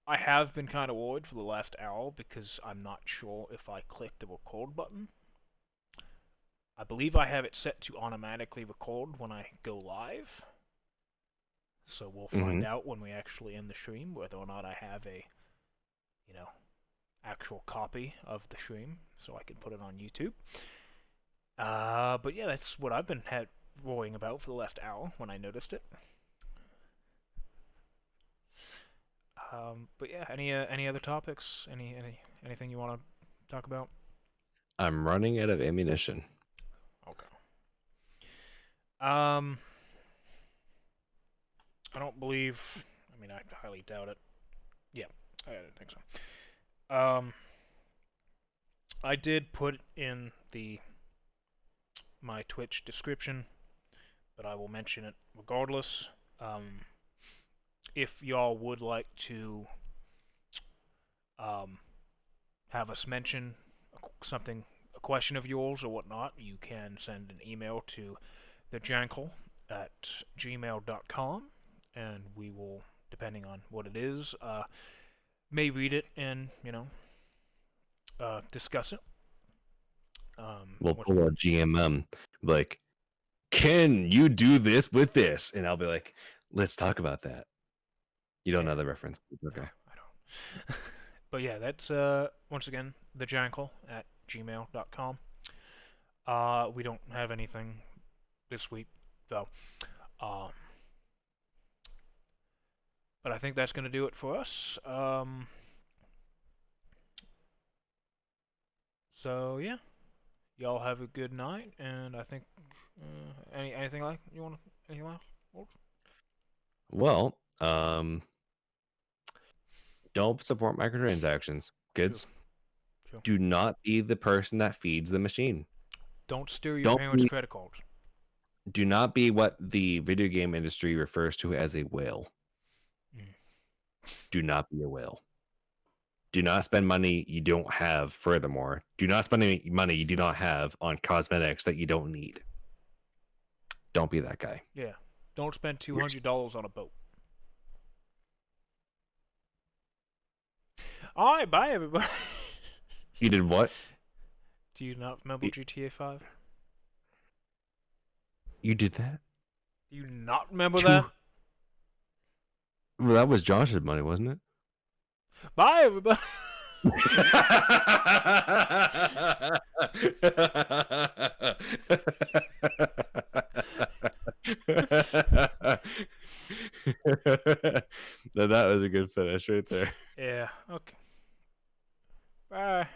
I have been kind of worried for the last hour because I'm not sure if I clicked the record button. I believe I have it set to automatically record when I go live. So we'll find out when we actually end the stream whether or not I have a you know, actual copy of the stream so I can put it on YouTube. But yeah, that's what I've been worrying about for the last hour when I noticed it. But yeah, any other topics? Anything you want to talk about? I'm running out of ammunition. Okay. I don't believe. I mean, I highly doubt it. Yeah, I don't think so. I did put in my Twitch description, but I will mention it regardless. If y'all would like to have us mention a question of yours or whatnot, you can send an email to thejankle@gmail.com, and we will, depending on what it is, may read it and discuss it. We'll pull a GMM, like, can you do this with this? And I'll be like, let's talk about that. You don't know the reference. Okay. No, I don't. But yeah, that's once again thejankle@gmail.com. We don't have anything this week, so but I think that's gonna do it for us. So yeah, y'all have a good night, and I think anything like you want anything else? Well, don't support microtransactions, kids. Sure. Do not be the person that feeds the machine. Don't steal your parents' credit cards. Do not be what the video game industry refers to as a whale. Do not be a whale. Do not spend money you don't have. Furthermore, do not spend any money you do not have on cosmetics that you don't need. Don't be that guy. Yeah. Don't spend $200 on a boat. All right, bye everybody. You did what? Do you not remember GTA 5? You did that? Do you not remember that? Well, that was Josh's money, wasn't it? Bye everybody. That was a good finish right there. Yeah, okay. Bye.